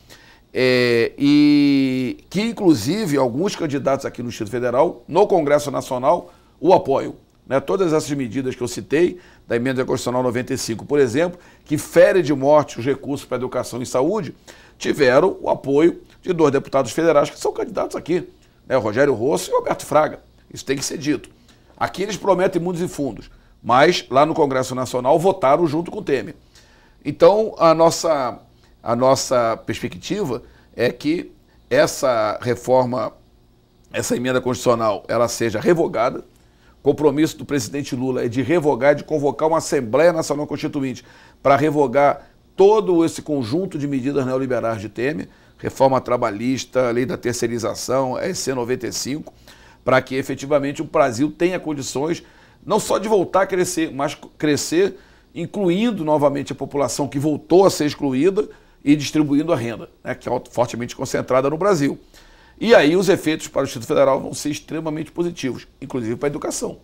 E que, inclusive, alguns candidatos aqui no Distrito Federal, no Congresso Nacional, o apoiam, né? Todas essas medidas que eu citei, da Emenda Constitucional 95, por exemplo, que fere de morte os recursos para educação e saúde, tiveram o apoio de 2 deputados federais que são candidatos aqui, né? O Rogério Rosso e o Roberto Fraga. Isso tem que ser dito. Aqui eles prometem mundos e fundos, mas lá no Congresso Nacional votaram junto com o Temer. Então, a nossa perspectiva é que essa reforma, essa emenda constitucional, ela seja revogada. O compromisso do presidente Lula é de revogar, de convocar uma Assembleia Nacional Constituinte para revogar todo esse conjunto de medidas neoliberais de Temer, reforma trabalhista, lei da terceirização, a EC 95, para que efetivamente o Brasil tenha condições não só de voltar a crescer, mas crescer incluindo novamente a população que voltou a ser excluída e distribuindo a renda, né, que é fortemente concentrada no Brasil. E aí os efeitos para o Distrito Federal vão ser extremamente positivos, inclusive para a educação.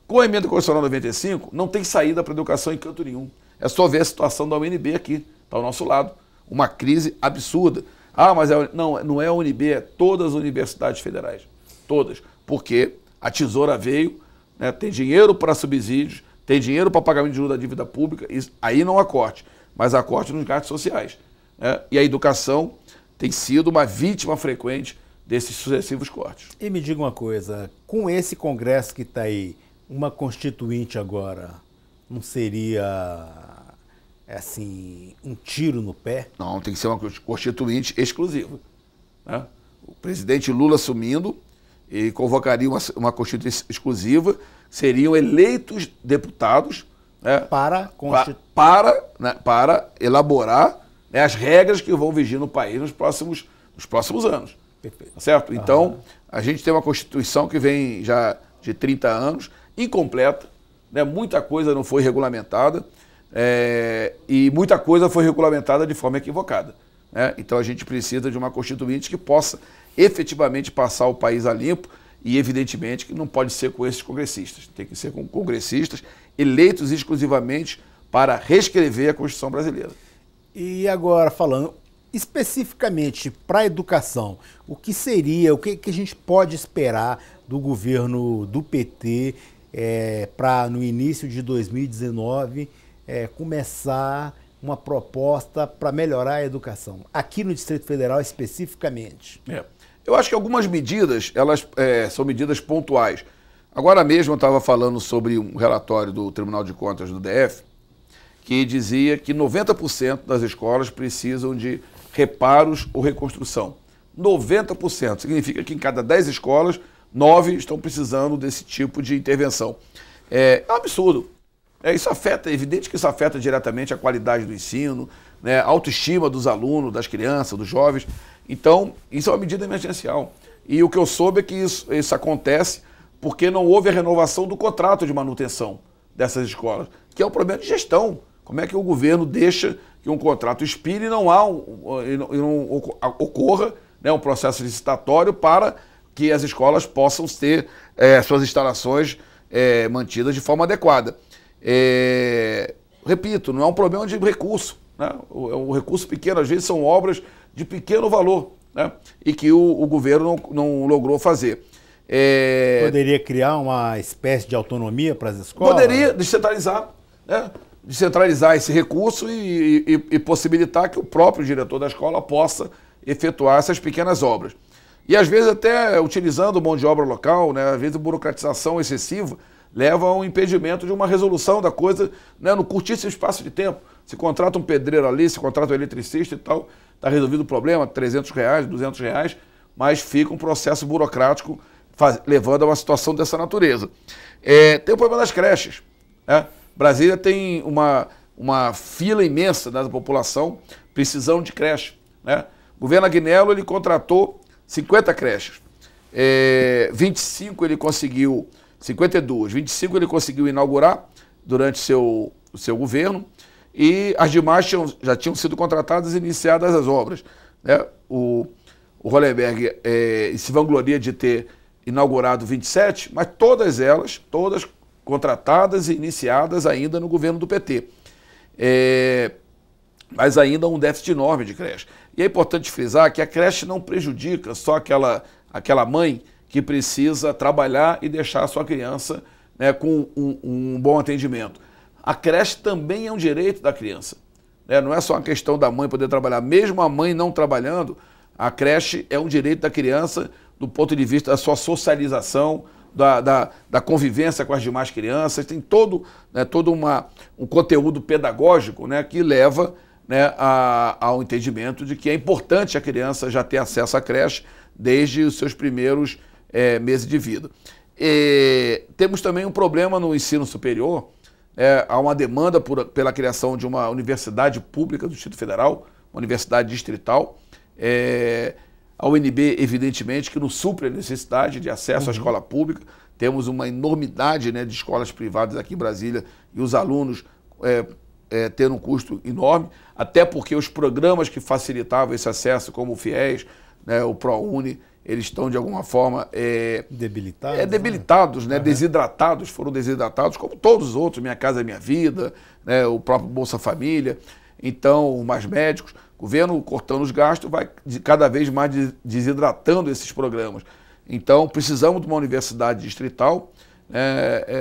Com a Emenda Constitucional 95, não tem saída para a educação em canto nenhum. É só ver a situação da UNB aqui, está ao nosso lado. Uma crise absurda. Ah, mas não é a UNB, é todas as universidades federais. Todas. Porque a tesoura veio, né, tem dinheiro para subsídios, tem dinheiro para pagamento de juros da dívida pública, aí não há corte, mas há corte nos gastos sociais. Né? E a educação tem sido uma vítima frequente desses sucessivos cortes. E me diga uma coisa, com esse Congresso que está aí, uma constituinte agora, não seria, assim, um tiro no pé? Não, tem que ser uma constituinte exclusiva. Né? O presidente Lula assumindo e convocaria uma constituinte exclusiva, seriam eleitos deputados, né, para elaborar, né, as regras que vão vigir no país nos próximos anos. Perfeito. Certo? Então, a gente tem uma Constituição que vem já de 30 anos, incompleta, né, muita coisa não foi regulamentada, e muita coisa foi regulamentada de forma equivocada. Né? Então, a gente precisa de uma Constituinte que possa efetivamente passar o país a limpo. E, evidentemente, que não pode ser com esses congressistas. Tem que ser com congressistas eleitos exclusivamente para reescrever a Constituição brasileira. E agora, falando especificamente para a educação, o que a gente pode esperar do governo do PT para, no início de 2019, começar uma proposta para melhorar a educação, aqui no Distrito Federal especificamente? Eu acho que algumas medidas, elas são medidas pontuais. Agora mesmo eu estava falando sobre um relatório do Tribunal de Contas do DF, que dizia que 90% das escolas precisam de reparos ou reconstrução. 90%. Significa que em cada 10 escolas, 9 estão precisando desse tipo de intervenção. É um absurdo. Isso afeta, é evidente que isso afeta diretamente a qualidade do ensino, né, a autoestima dos alunos, das crianças, dos jovens. Então, isso é uma medida emergencial. E o que eu soube é que isso acontece porque não houve a renovação do contrato de manutenção dessas escolas, que é um problema de gestão. Como é que o governo deixa que um contrato expire e não ocorra, né, um processo licitatório para que as escolas possam ter suas instalações mantidas de forma adequada. Repito, não é um problema de recurso, né? O recurso pequeno, às vezes são obras de pequeno valor, né? E que o governo não logrou fazer. Poderia criar uma espécie de autonomia para as escolas? Poderia descentralizar, né? Descentralizar esse recurso e possibilitar que o próprio diretor da escola possa efetuar essas pequenas obras. E às vezes até utilizando mão de obra local, né? Às vezes a burocratização excessiva leva ao impedimento de uma resolução da coisa, né, no curtíssimo espaço de tempo. Se contrata um pedreiro ali, se contrata um eletricista e tal, está resolvido o problema, R$300, R$200, mas fica um processo burocrático levando a uma situação dessa natureza. Tem o problema das creches, né? Brasília tem uma fila imensa da população precisando de creche, né? O governo Agnello, ele contratou 50 creches, 25 ele conseguiu, 52, 25 ele conseguiu inaugurar durante o seu governo, e as demais já tinham sido contratadas e iniciadas as obras, né? O Hollenberg se vangloria de ter inaugurado 27, mas todas elas, todas contratadas e iniciadas ainda no governo do PT. Mas ainda um déficit enorme de creche. E é importante frisar que a creche não prejudica só aquela mãe que precisa trabalhar e deixar a sua criança, né, com um bom atendimento. A creche também é um direito da criança, né? Não é só uma questão da mãe poder trabalhar. Mesmo a mãe não trabalhando, a creche é um direito da criança do ponto de vista da sua socialização, da convivência com as demais crianças. Tem todo um conteúdo pedagógico, né, que leva, né, ao entendimento de que é importante a criança já ter acesso à creche desde os seus primeiros meses de vida. Temos também um problema no ensino superior. Há uma demanda pela criação de uma universidade pública do Distrito Federal, uma universidade distrital. A UNB, evidentemente, que não supre a necessidade de acesso à escola pública. Temos uma enormidade, né, de escolas privadas aqui em Brasília e os alunos tendo um custo enorme, até porque os programas que facilitavam esse acesso, como o FIES, né, o ProUni, eles estão, de alguma forma, debilitados, né? Desidratados, foram desidratados, como todos os outros, Minha Casa Minha Vida, né, o próprio Bolsa Família, então, Mais Médicos. O governo, cortando os gastos, vai cada vez mais desidratando esses programas. Então, precisamos de uma universidade distrital.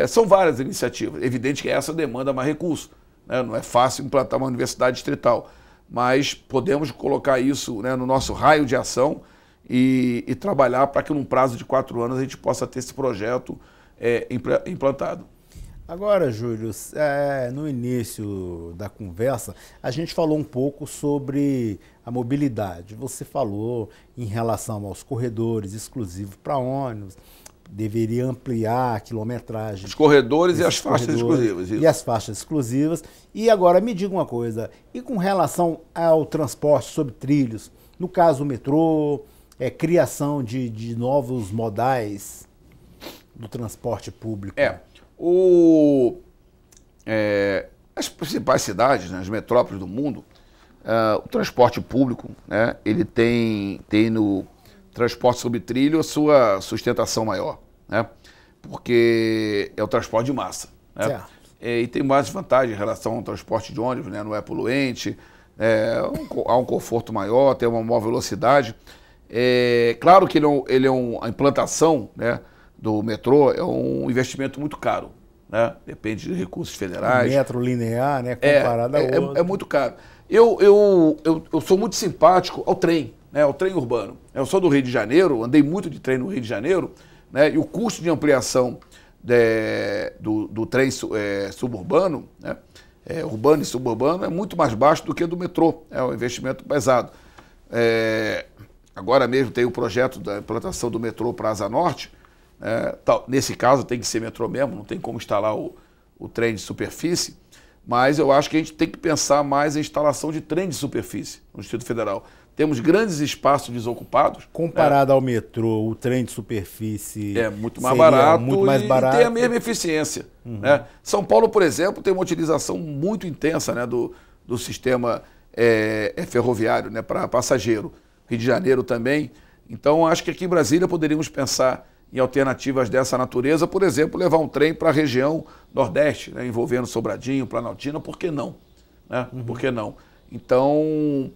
São várias iniciativas. Evidente que essa demanda mais recursos, né? Não é fácil implantar uma universidade distrital, mas podemos colocar isso, né, no nosso raio de ação e trabalhar para que, num prazo de 4 anos, a gente possa ter esse projeto implantado. Agora, Júlio, no início da conversa, a gente falou um pouco sobre a mobilidade. Você falou em relação aos corredores exclusivos para ônibus, deveria ampliar a quilometragem. Os corredores e as faixas exclusivas. Isso. E as faixas exclusivas. E agora, me diga uma coisa, e com relação ao transporte sobre trilhos, no caso do metrô, criação de novos modais do transporte público? As principais cidades, né, as metrópoles do mundo, o transporte público, né, ele tem no transporte sobre trilho a sua sustentação maior, né, porque é o transporte de massa, né, e tem mais vantagens em relação ao transporte de ônibus, né, não é poluente, há um conforto maior, tem uma maior velocidade. Claro que a implantação, né, do metrô é um investimento muito caro, né? Depende de recursos federais. Metro linear, né, comparado a outro. É muito caro. Eu sou muito simpático ao trem, né, ao trem urbano. Eu sou do Rio de Janeiro, andei muito de trem no Rio de Janeiro, né, e o custo de ampliação do trem suburbano, né, urbano e suburbano, é muito mais baixo do que do metrô. É um investimento pesado. Agora mesmo tem o projeto da implantação do metrô para a Asa Norte. Nesse caso tem que ser metrô mesmo, não tem como instalar o trem de superfície, mas eu acho que a gente tem que pensar mais em instalação de trem de superfície no Distrito Federal. Temos grandes espaços desocupados. Comparado ao metrô, o trem de superfície é muito mais barato, e tem a mesma eficiência. Né? São Paulo, por exemplo, tem uma utilização muito intensa, né, do sistema ferroviário, né, para passageiro. Rio de Janeiro também. Então, acho que aqui em Brasília poderíamos pensar em alternativas dessa natureza, por exemplo, levar um trem para a região Nordeste, né, envolvendo Sobradinho, Planaltina, por que não? Né? Por que não? Então,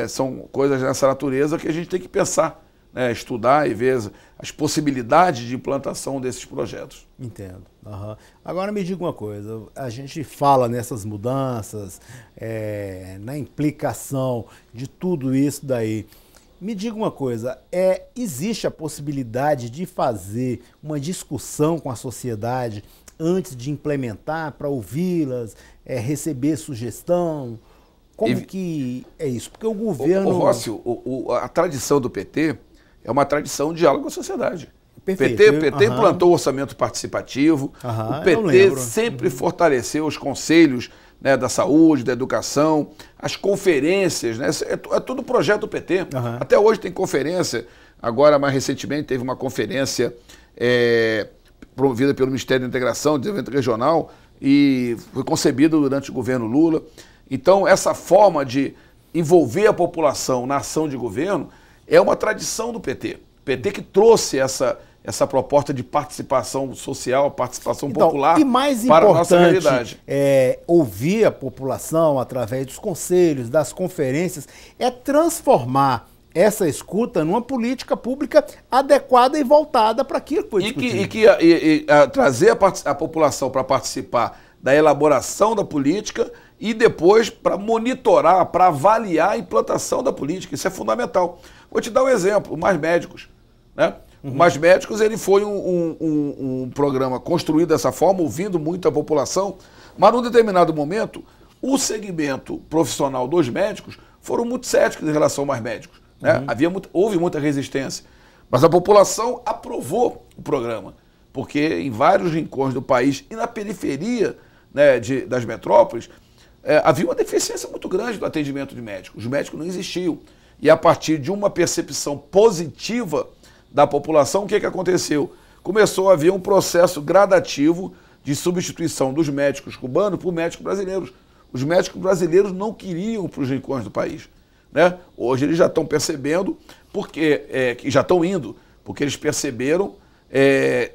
são coisas dessa natureza que a gente tem que pensar, né, estudar e ver as possibilidades de implantação desses projetos. Entendo. Uhum. Agora me diga uma coisa, a gente fala nessas mudanças, na implicação de tudo isso daí. Me diga uma coisa, existe a possibilidade de fazer uma discussão com a sociedade antes de implementar, para ouvi-las, receber sugestão? Como que é isso? Porque o governo... Rócio, a tradição do PT é uma tradição de diálogo com a sociedade. Perfeito. O PT implantou o orçamento participativo, o PT sempre fortaleceu os conselhos, né, da saúde, da educação, as conferências, né, é tudo projeto do PT. Até hoje tem conferência, agora mais recentemente teve uma conferência promovida pelo Ministério da Integração, Desenvolvimento Regional, e foi concebida durante o governo Lula. Então, essa forma de envolver a população na ação de governo é uma tradição do PT. O PT que trouxe essa proposta de participação social, participação popular e mais para a nossa realidade. Ouvir a população através dos conselhos, das conferências, transformar essa escuta numa política pública adequada e voltada para aquilo que foi discutido. E trazer a população para participar da elaboração da política e depois para monitorar, para avaliar a implantação da política. Isso é fundamental. Vou te dar um exemplo, o Mais Médicos, né? O Mais Médicos ele foi um programa construído dessa forma, ouvindo muito a população, mas num determinado momento, o segmento profissional dos médicos foram muito céticos em relação ao Mais Médicos. Né? Houve muita resistência, mas a população aprovou o programa, porque em vários rincões do país e na periferia, né, das metrópoles, havia uma deficiência muito grande do atendimento de médicos. Os médicos não existiam. E a partir de uma percepção positiva da população, o que aconteceu? Começou a haver um processo gradativo de substituição dos médicos cubanos por médicos brasileiros. Os médicos brasileiros não queriam para os rincões do país. Né? Hoje eles já estão percebendo, que já estão indo, porque eles perceberam,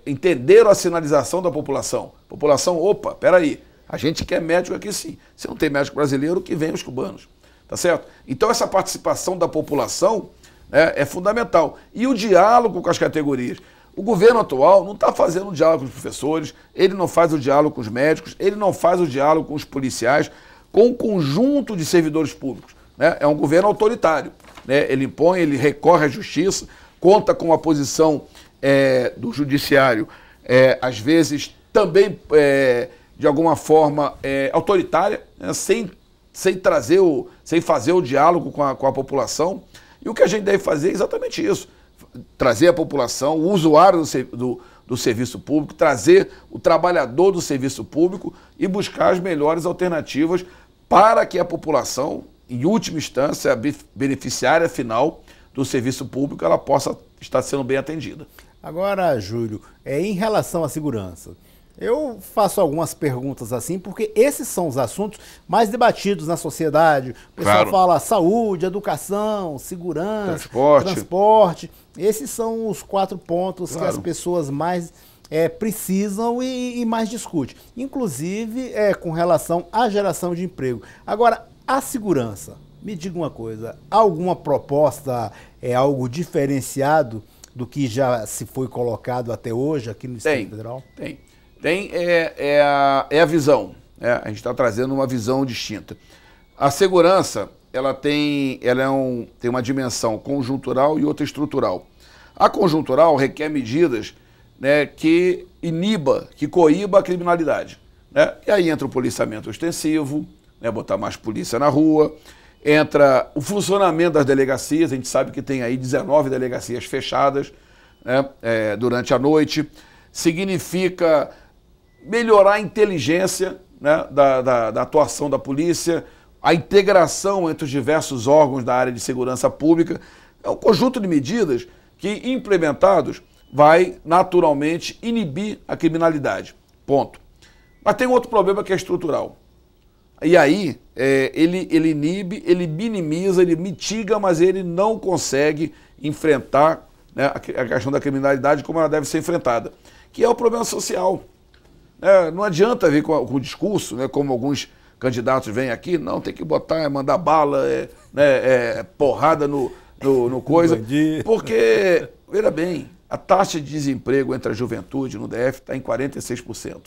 entenderam a sinalização da população. População, opa, peraí, a gente quer médico aqui sim. Se não tem médico brasileiro, que vem os cubanos. Tá certo? Então essa participação da população é fundamental. E o diálogo com as categorias. O governo atual não está fazendo o diálogo com os professores, ele não faz o diálogo com os médicos, ele não faz o diálogo com os policiais, com o conjunto de servidores públicos. Né? É um governo autoritário. Né? Ele impõe, ele recorre à justiça, conta com a posição do judiciário, às vezes também, de alguma forma, autoritária, né? sem fazer o diálogo com a população. E o que a gente deve fazer é exatamente isso. Trazer a população, o usuário do serviço público, trazer o trabalhador do serviço público e buscar as melhores alternativas para que a população, em última instância, a beneficiária final do serviço público, ela possa estar sendo bem atendida. Agora, Júlio, em relação à segurança, eu faço algumas perguntas assim, porque esses são os assuntos mais debatidos na sociedade. O pessoal fala saúde, educação, segurança, transporte. Esses são os 4 pontos que as pessoas mais precisam e mais discutem. Inclusive com relação à geração de emprego. Agora, a segurança, me diga uma coisa, alguma proposta, algo diferenciado do que já se foi colocado até hoje aqui no Distrito Federal? Tem a visão, né? A gente está trazendo uma visão distinta. A segurança, ela tem uma dimensão conjuntural e outra estrutural. A conjuntural requer medidas, né, que coíba a criminalidade. Né? E aí entra o policiamento ostensivo, né, botar mais polícia na rua, entra o funcionamento das delegacias, a gente sabe que tem aí 19 delegacias fechadas, né, durante a noite. Significa melhorar a inteligência, né, da atuação da polícia, a integração entre os diversos órgãos da área de segurança pública. É um conjunto de medidas que, implementados, vai naturalmente inibir a criminalidade. Ponto. Mas tem outro problema que é estrutural. E aí, ele inibe, ele minimiza, ele mitiga, mas ele não consegue enfrentar, né, a questão da criminalidade como ela deve ser enfrentada, que é o problema social. Não adianta vir com o discurso, né, como alguns candidatos vêm aqui, não, tem que botar, mandar bala, porrada no coisa, porque, veja bem, a taxa de desemprego entre a juventude no DF está em 46%.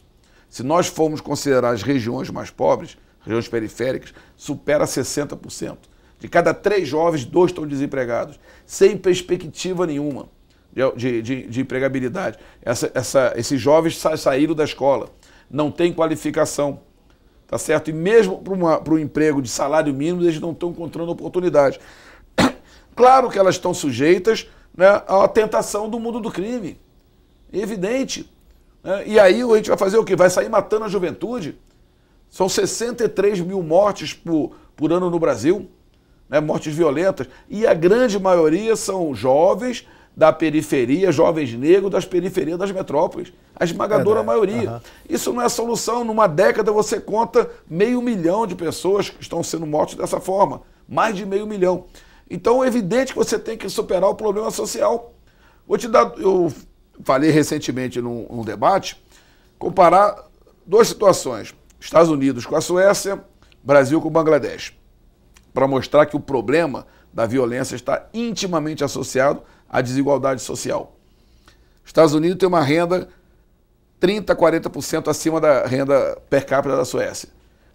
Se nós formos considerar as regiões mais pobres, regiões periféricas, supera 60%. De cada 3 jovens, 2 estão desempregados, sem perspectiva nenhuma de empregabilidade. Esses jovens saíram da escola, não têm qualificação, tá certo? E mesmo para um emprego de salário mínimo, eles não estão encontrando oportunidade. Claro que elas estão sujeitas, né, à tentação do mundo do crime, é evidente. Né? E aí a gente vai fazer o quê? Vai sair matando a juventude? São 63 mil mortes por ano no Brasil, né, mortes violentas, e a grande maioria são jovens da periferia, jovens negros das periferias das metrópoles, a esmagadora maioria. Isso não é solução. Numa década você conta 500 mil de pessoas que estão sendo mortas dessa forma, mais de 500 mil. Então é evidente que você tem que superar o problema social. Eu falei recentemente num debate, comparar 2 situações, Estados Unidos com a Suécia, Brasil com o Bangladesh, para mostrar que o problema da violência está intimamente associado à desigualdade social. Estados Unidos tem uma renda 30% a 40% acima da renda per capita da Suécia.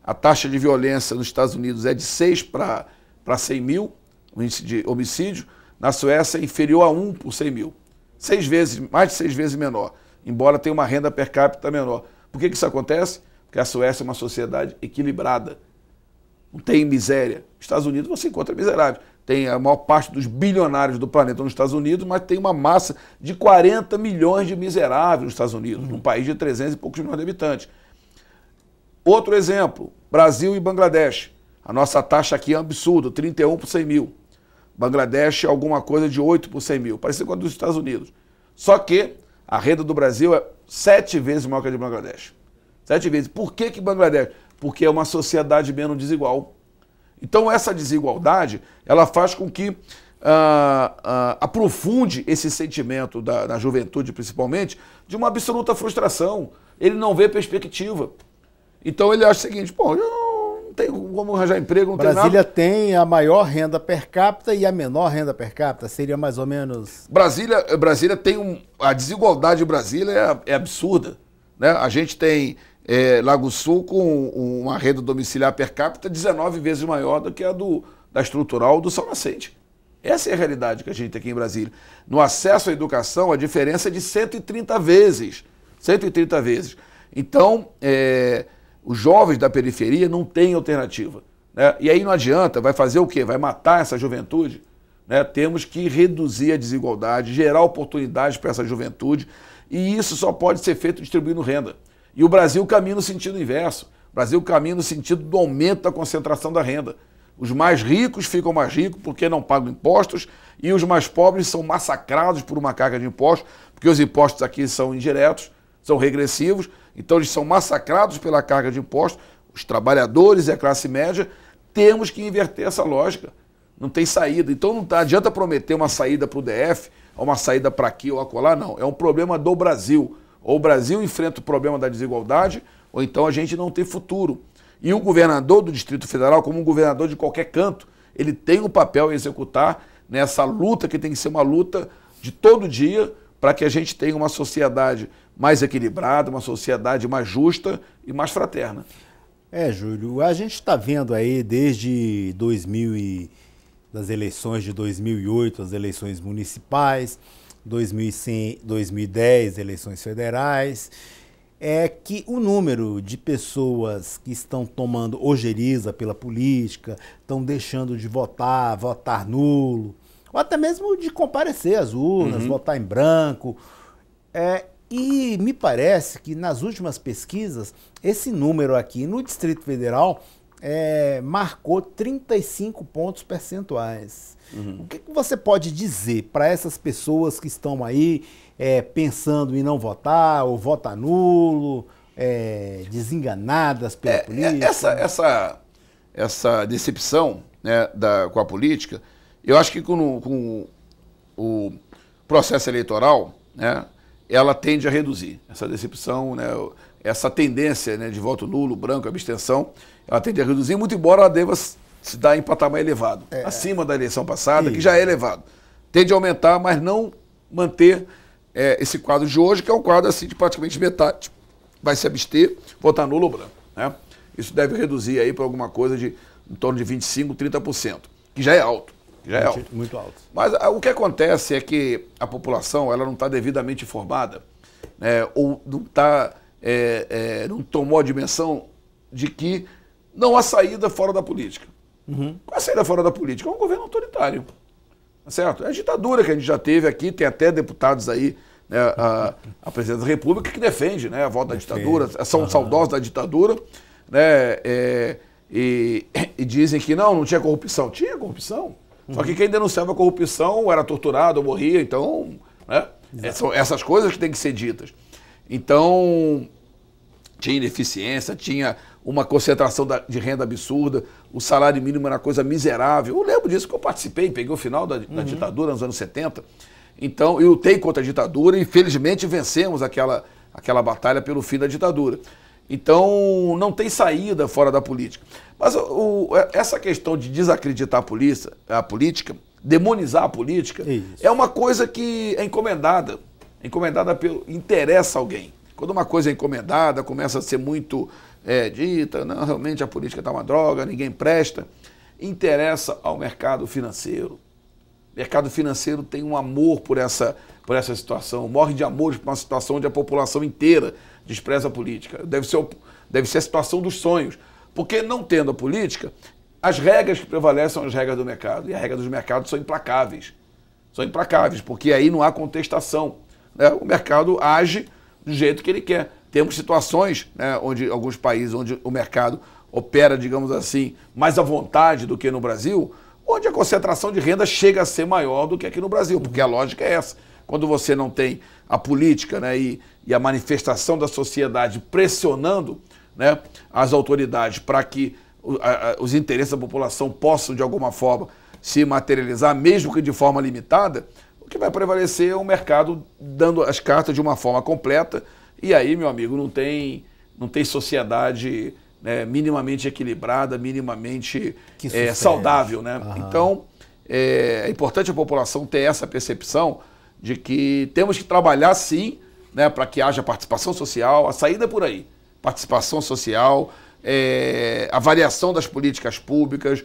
A taxa de violência nos Estados Unidos é de 6 para 100 mil, o índice de homicídio. Na Suécia é inferior a 1 por 100 mil. Mais de 6 vezes menor, embora tenha uma renda per capita menor. Por que isso acontece? Porque a Suécia é uma sociedade equilibrada. Não tem miséria. Nos Estados Unidos você encontra miserável. Tem a maior parte dos bilionários do planeta nos Estados Unidos, mas tem uma massa de 40 milhões de miseráveis nos Estados Unidos, num país de 300 e poucos milhões de habitantes. Outro exemplo, Brasil e Bangladesh. A nossa taxa aqui é um absurdo, 31 por 100 mil. Bangladesh é alguma coisa de 8 por 100 mil, parecido com a dos Estados Unidos. Só que a renda do Brasil é 7 vezes maior que a de Bangladesh. 7 vezes. Por que Bangladesh? Porque é uma sociedade menos desigual. Então essa desigualdade, ela faz com que aprofunde esse sentimento na juventude, principalmente, de uma absoluta frustração. Ele não vê perspectiva. Então ele acha o seguinte, eu não tenho como arranjar emprego, não tem nada. Brasília tem a maior renda per capita e a menor renda per capita, seria mais ou menos... Brasília tem a desigualdade de Brasília é absurda. Né? A gente tem Lago Sul com uma renda domiciliar per capita 19 vezes maior do que a da estrutural do São Nascente. Essa é a realidade que a gente tem aqui em Brasília. No acesso à educação, a diferença é de 130 vezes. 130 vezes. Então, os jovens da periferia não têm alternativa. Né? E aí não adianta, vai fazer o quê? Vai matar essa juventude? Né? Temos que reduzir a desigualdade, gerar oportunidades para essa juventude, e isso só pode ser feito distribuindo renda. E o Brasil caminha no sentido inverso. O Brasil caminha no sentido do aumento da concentração da renda. Os mais ricos ficam mais ricos porque não pagam impostos, e os mais pobres são massacrados por uma carga de impostos, porque os impostos aqui são indiretos, são regressivos, então eles são massacrados pela carga de impostos. Os trabalhadores e a classe média, temos que inverter essa lógica. Não tem saída. Então não adianta prometer uma saída para o DF, ou uma saída para aqui ou acolá, não. É um problema do Brasil. Ou o Brasil enfrenta o problema da desigualdade, ou então a gente não tem futuro. E o governador do Distrito Federal, como um governador de qualquer canto, ele tem um papel a executar nessa luta, que tem que ser uma luta de todo dia, para que a gente tenha uma sociedade mais equilibrada, uma sociedade mais justa e mais fraterna. Júlio, a gente está vendo aí desde das eleições de 2008, as eleições municipais, 2010, eleições federais, que o número de pessoas que estão tomando ojeriza pela política, estão deixando de votar nulo, ou até mesmo de comparecer às urnas, votar em branco. E me parece que nas últimas pesquisas, esse número aqui no Distrito Federal marcou 35 pontos percentuais. O que você pode dizer para essas pessoas que estão aí pensando em não votar ou votar nulo? desenganadas pela política? Essa decepção, né, com a política, eu acho que com o processo eleitoral, né, ela tende a reduzir. Essa decepção, né, essa tendência, né, de voto nulo, branco, abstenção, ela tende a reduzir, muito embora ela deva se dar em patamar elevado, acima da eleição passada, que já é elevado. Tende a aumentar, mas não manter esse quadro de hoje, que é um quadro assim de praticamente metade. Vai se abster, votar nulo ou branco, né? Isso deve reduzir aí para alguma coisa de em torno de 25%, 30%, que já é alto. Muito alto. Mas o que acontece é que a população ela não está devidamente informada, né, ou não tomou a dimensão de que não há saída fora da política. Qual é a saída fora da política? É um governo autoritário. Tá certo? É a ditadura que a gente já teve aqui, tem até deputados aí, né, a presidência da República que defende, né, a volta da ditadura, são saudosos da ditadura, né, e dizem que não tinha corrupção. Tinha corrupção. Só que quem denunciava a corrupção era torturado ou morria, então, né, são essas coisas que têm que ser ditas. Então, tinha ineficiência, tinha uma concentração de renda absurda, o salário mínimo era uma coisa miserável. Eu lembro disso, que eu participei, peguei o final da ditadura nos anos 70. Então, eu lutei contra a ditadura e, felizmente, vencemos aquela batalha pelo fim da ditadura. Então, não tem saída fora da política. Mas essa questão de desacreditar a política, demonizar a política, é uma coisa que é encomendada. Interessa alguém. Quando uma coisa é encomendada, começa a ser muito dita, não, realmente a política está uma droga, ninguém presta, interessa ao mercado financeiro. O mercado financeiro tem um amor por essa situação, morre de amor por uma situação onde a população inteira despreza a política. Deve ser a situação dos sonhos. Porque não tendo a política, as regras que prevalecem são as regras do mercado. E as regras dos mercados são implacáveis. São implacáveis, porque aí não há contestação, né? O mercado age do jeito que ele quer. Temos situações, né, onde alguns países onde o mercado opera, digamos assim, mais à vontade do que no Brasil, onde a concentração de renda chega a ser maior do que aqui no Brasil, porque a lógica é essa. Quando você não tem a política, né, e a manifestação da sociedade pressionando, né, as autoridades para que os interesses da população possam, de alguma forma, se materializar, mesmo que de forma limitada, o que vai prevalecer é o mercado dando as cartas de uma forma completa. E aí, meu amigo, não tem sociedade, né, minimamente equilibrada, minimamente saudável, né? Então, é importante a população ter essa percepção de que temos que trabalhar, sim, né, para que haja participação social, a saída é por aí. Participação social, avaliação das políticas públicas,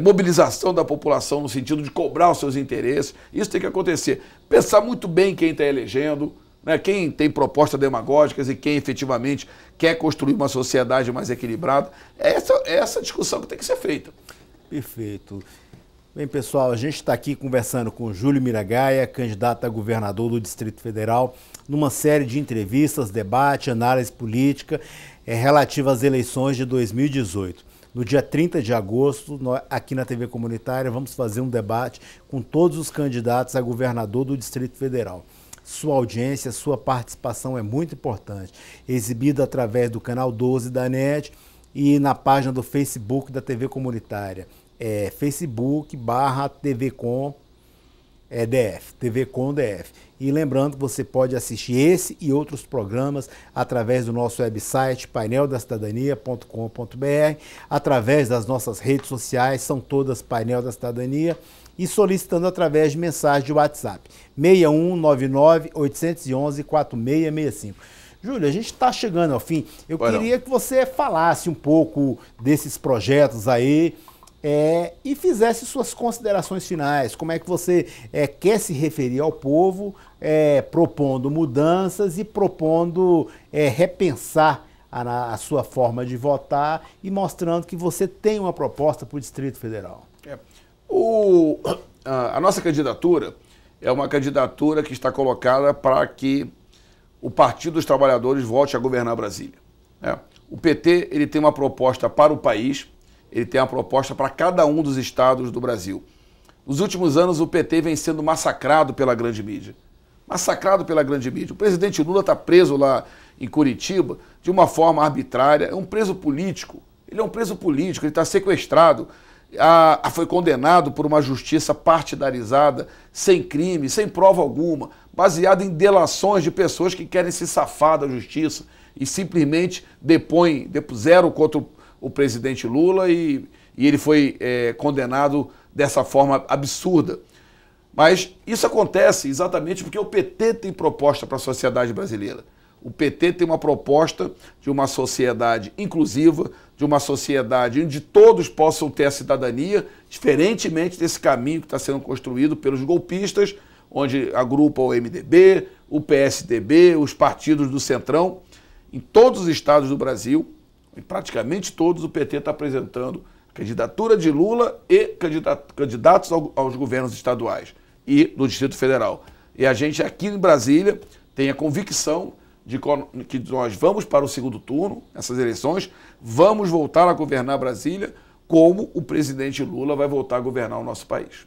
mobilização da população no sentido de cobrar os seus interesses. Isso tem que acontecer. Pensar muito bem quem está elegendo, né, quem tem propostas demagógicas e quem efetivamente quer construir uma sociedade mais equilibrada. É essa discussão que tem que ser feita. Perfeito. Bem, pessoal, a gente está aqui conversando com o Júlio Miragaia, candidato a governador do Distrito Federal, numa série de entrevistas, debate, análise política relativa às eleições de 2018. No dia 30 de agosto, aqui na TV Comunitária, vamos fazer um debate com todos os candidatos a governador do Distrito Federal. Sua audiência, sua participação é muito importante, exibida através do canal 12 da NET e na página do Facebook da TV Comunitária. Facebook/TVCom DF, TVCom DF. E lembrando que você pode assistir esse e outros programas através do nosso website paineldacidadania.com.br, através das nossas redes sociais, são todas Painel da Cidadania, e solicitando através de mensagem de WhatsApp, 6199-811-4665. Júlio, a gente está chegando ao fim. Eu queria que você falasse um pouco desses projetos aí, e fizesse suas considerações finais. Como é que você quer se referir ao povo, propondo mudanças e propondo repensar a sua forma de votar e mostrando que você tem uma proposta para o Distrito Federal? A nossa candidatura é uma candidatura que está colocada para que o Partido dos Trabalhadores volte a governar Brasília. O PT ele tem uma proposta para o país, ele tem uma proposta para cada um dos estados do Brasil. Nos últimos anos, o PT vem sendo massacrado pela grande mídia. Massacrado pela grande mídia. O presidente Lula está preso lá em Curitiba, de uma forma arbitrária. É um preso político. Ele é um preso político, ele está sequestrado. Foi condenado por uma justiça partidarizada, sem crime, sem prova alguma, baseada em delações de pessoas que querem se safar da justiça e simplesmente depuseram contra o presidente Lula e ele foi condenado dessa forma absurda. Mas isso acontece exatamente porque o PT tem proposta para a sociedade brasileira. O PT tem uma proposta de uma sociedade inclusiva, de uma sociedade onde todos possam ter a cidadania, diferentemente desse caminho que está sendo construído pelos golpistas, onde agrupa o MDB, o PSDB, os partidos do Centrão. Em todos os estados do Brasil, em praticamente todos, o PT está apresentando candidatura de Lula e candidatos aos governos estaduais e do Distrito Federal. E a gente aqui em Brasília tem a convicção de que nós vamos para o segundo turno, essas eleições, vamos voltar a governar Brasília, como o presidente Lula vai voltar a governar o nosso país.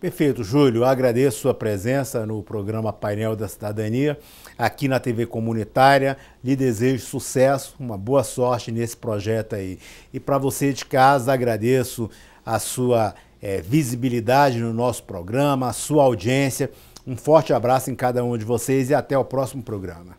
Perfeito, Júlio. Agradeço sua presença no programa Painel da Cidadania, aqui na TV Comunitária. Lhe desejo sucesso, uma boa sorte nesse projeto aí. E para você de casa, agradeço a sua visibilidade no nosso programa, a sua audiência. Um forte abraço em cada um de vocês e até o próximo programa.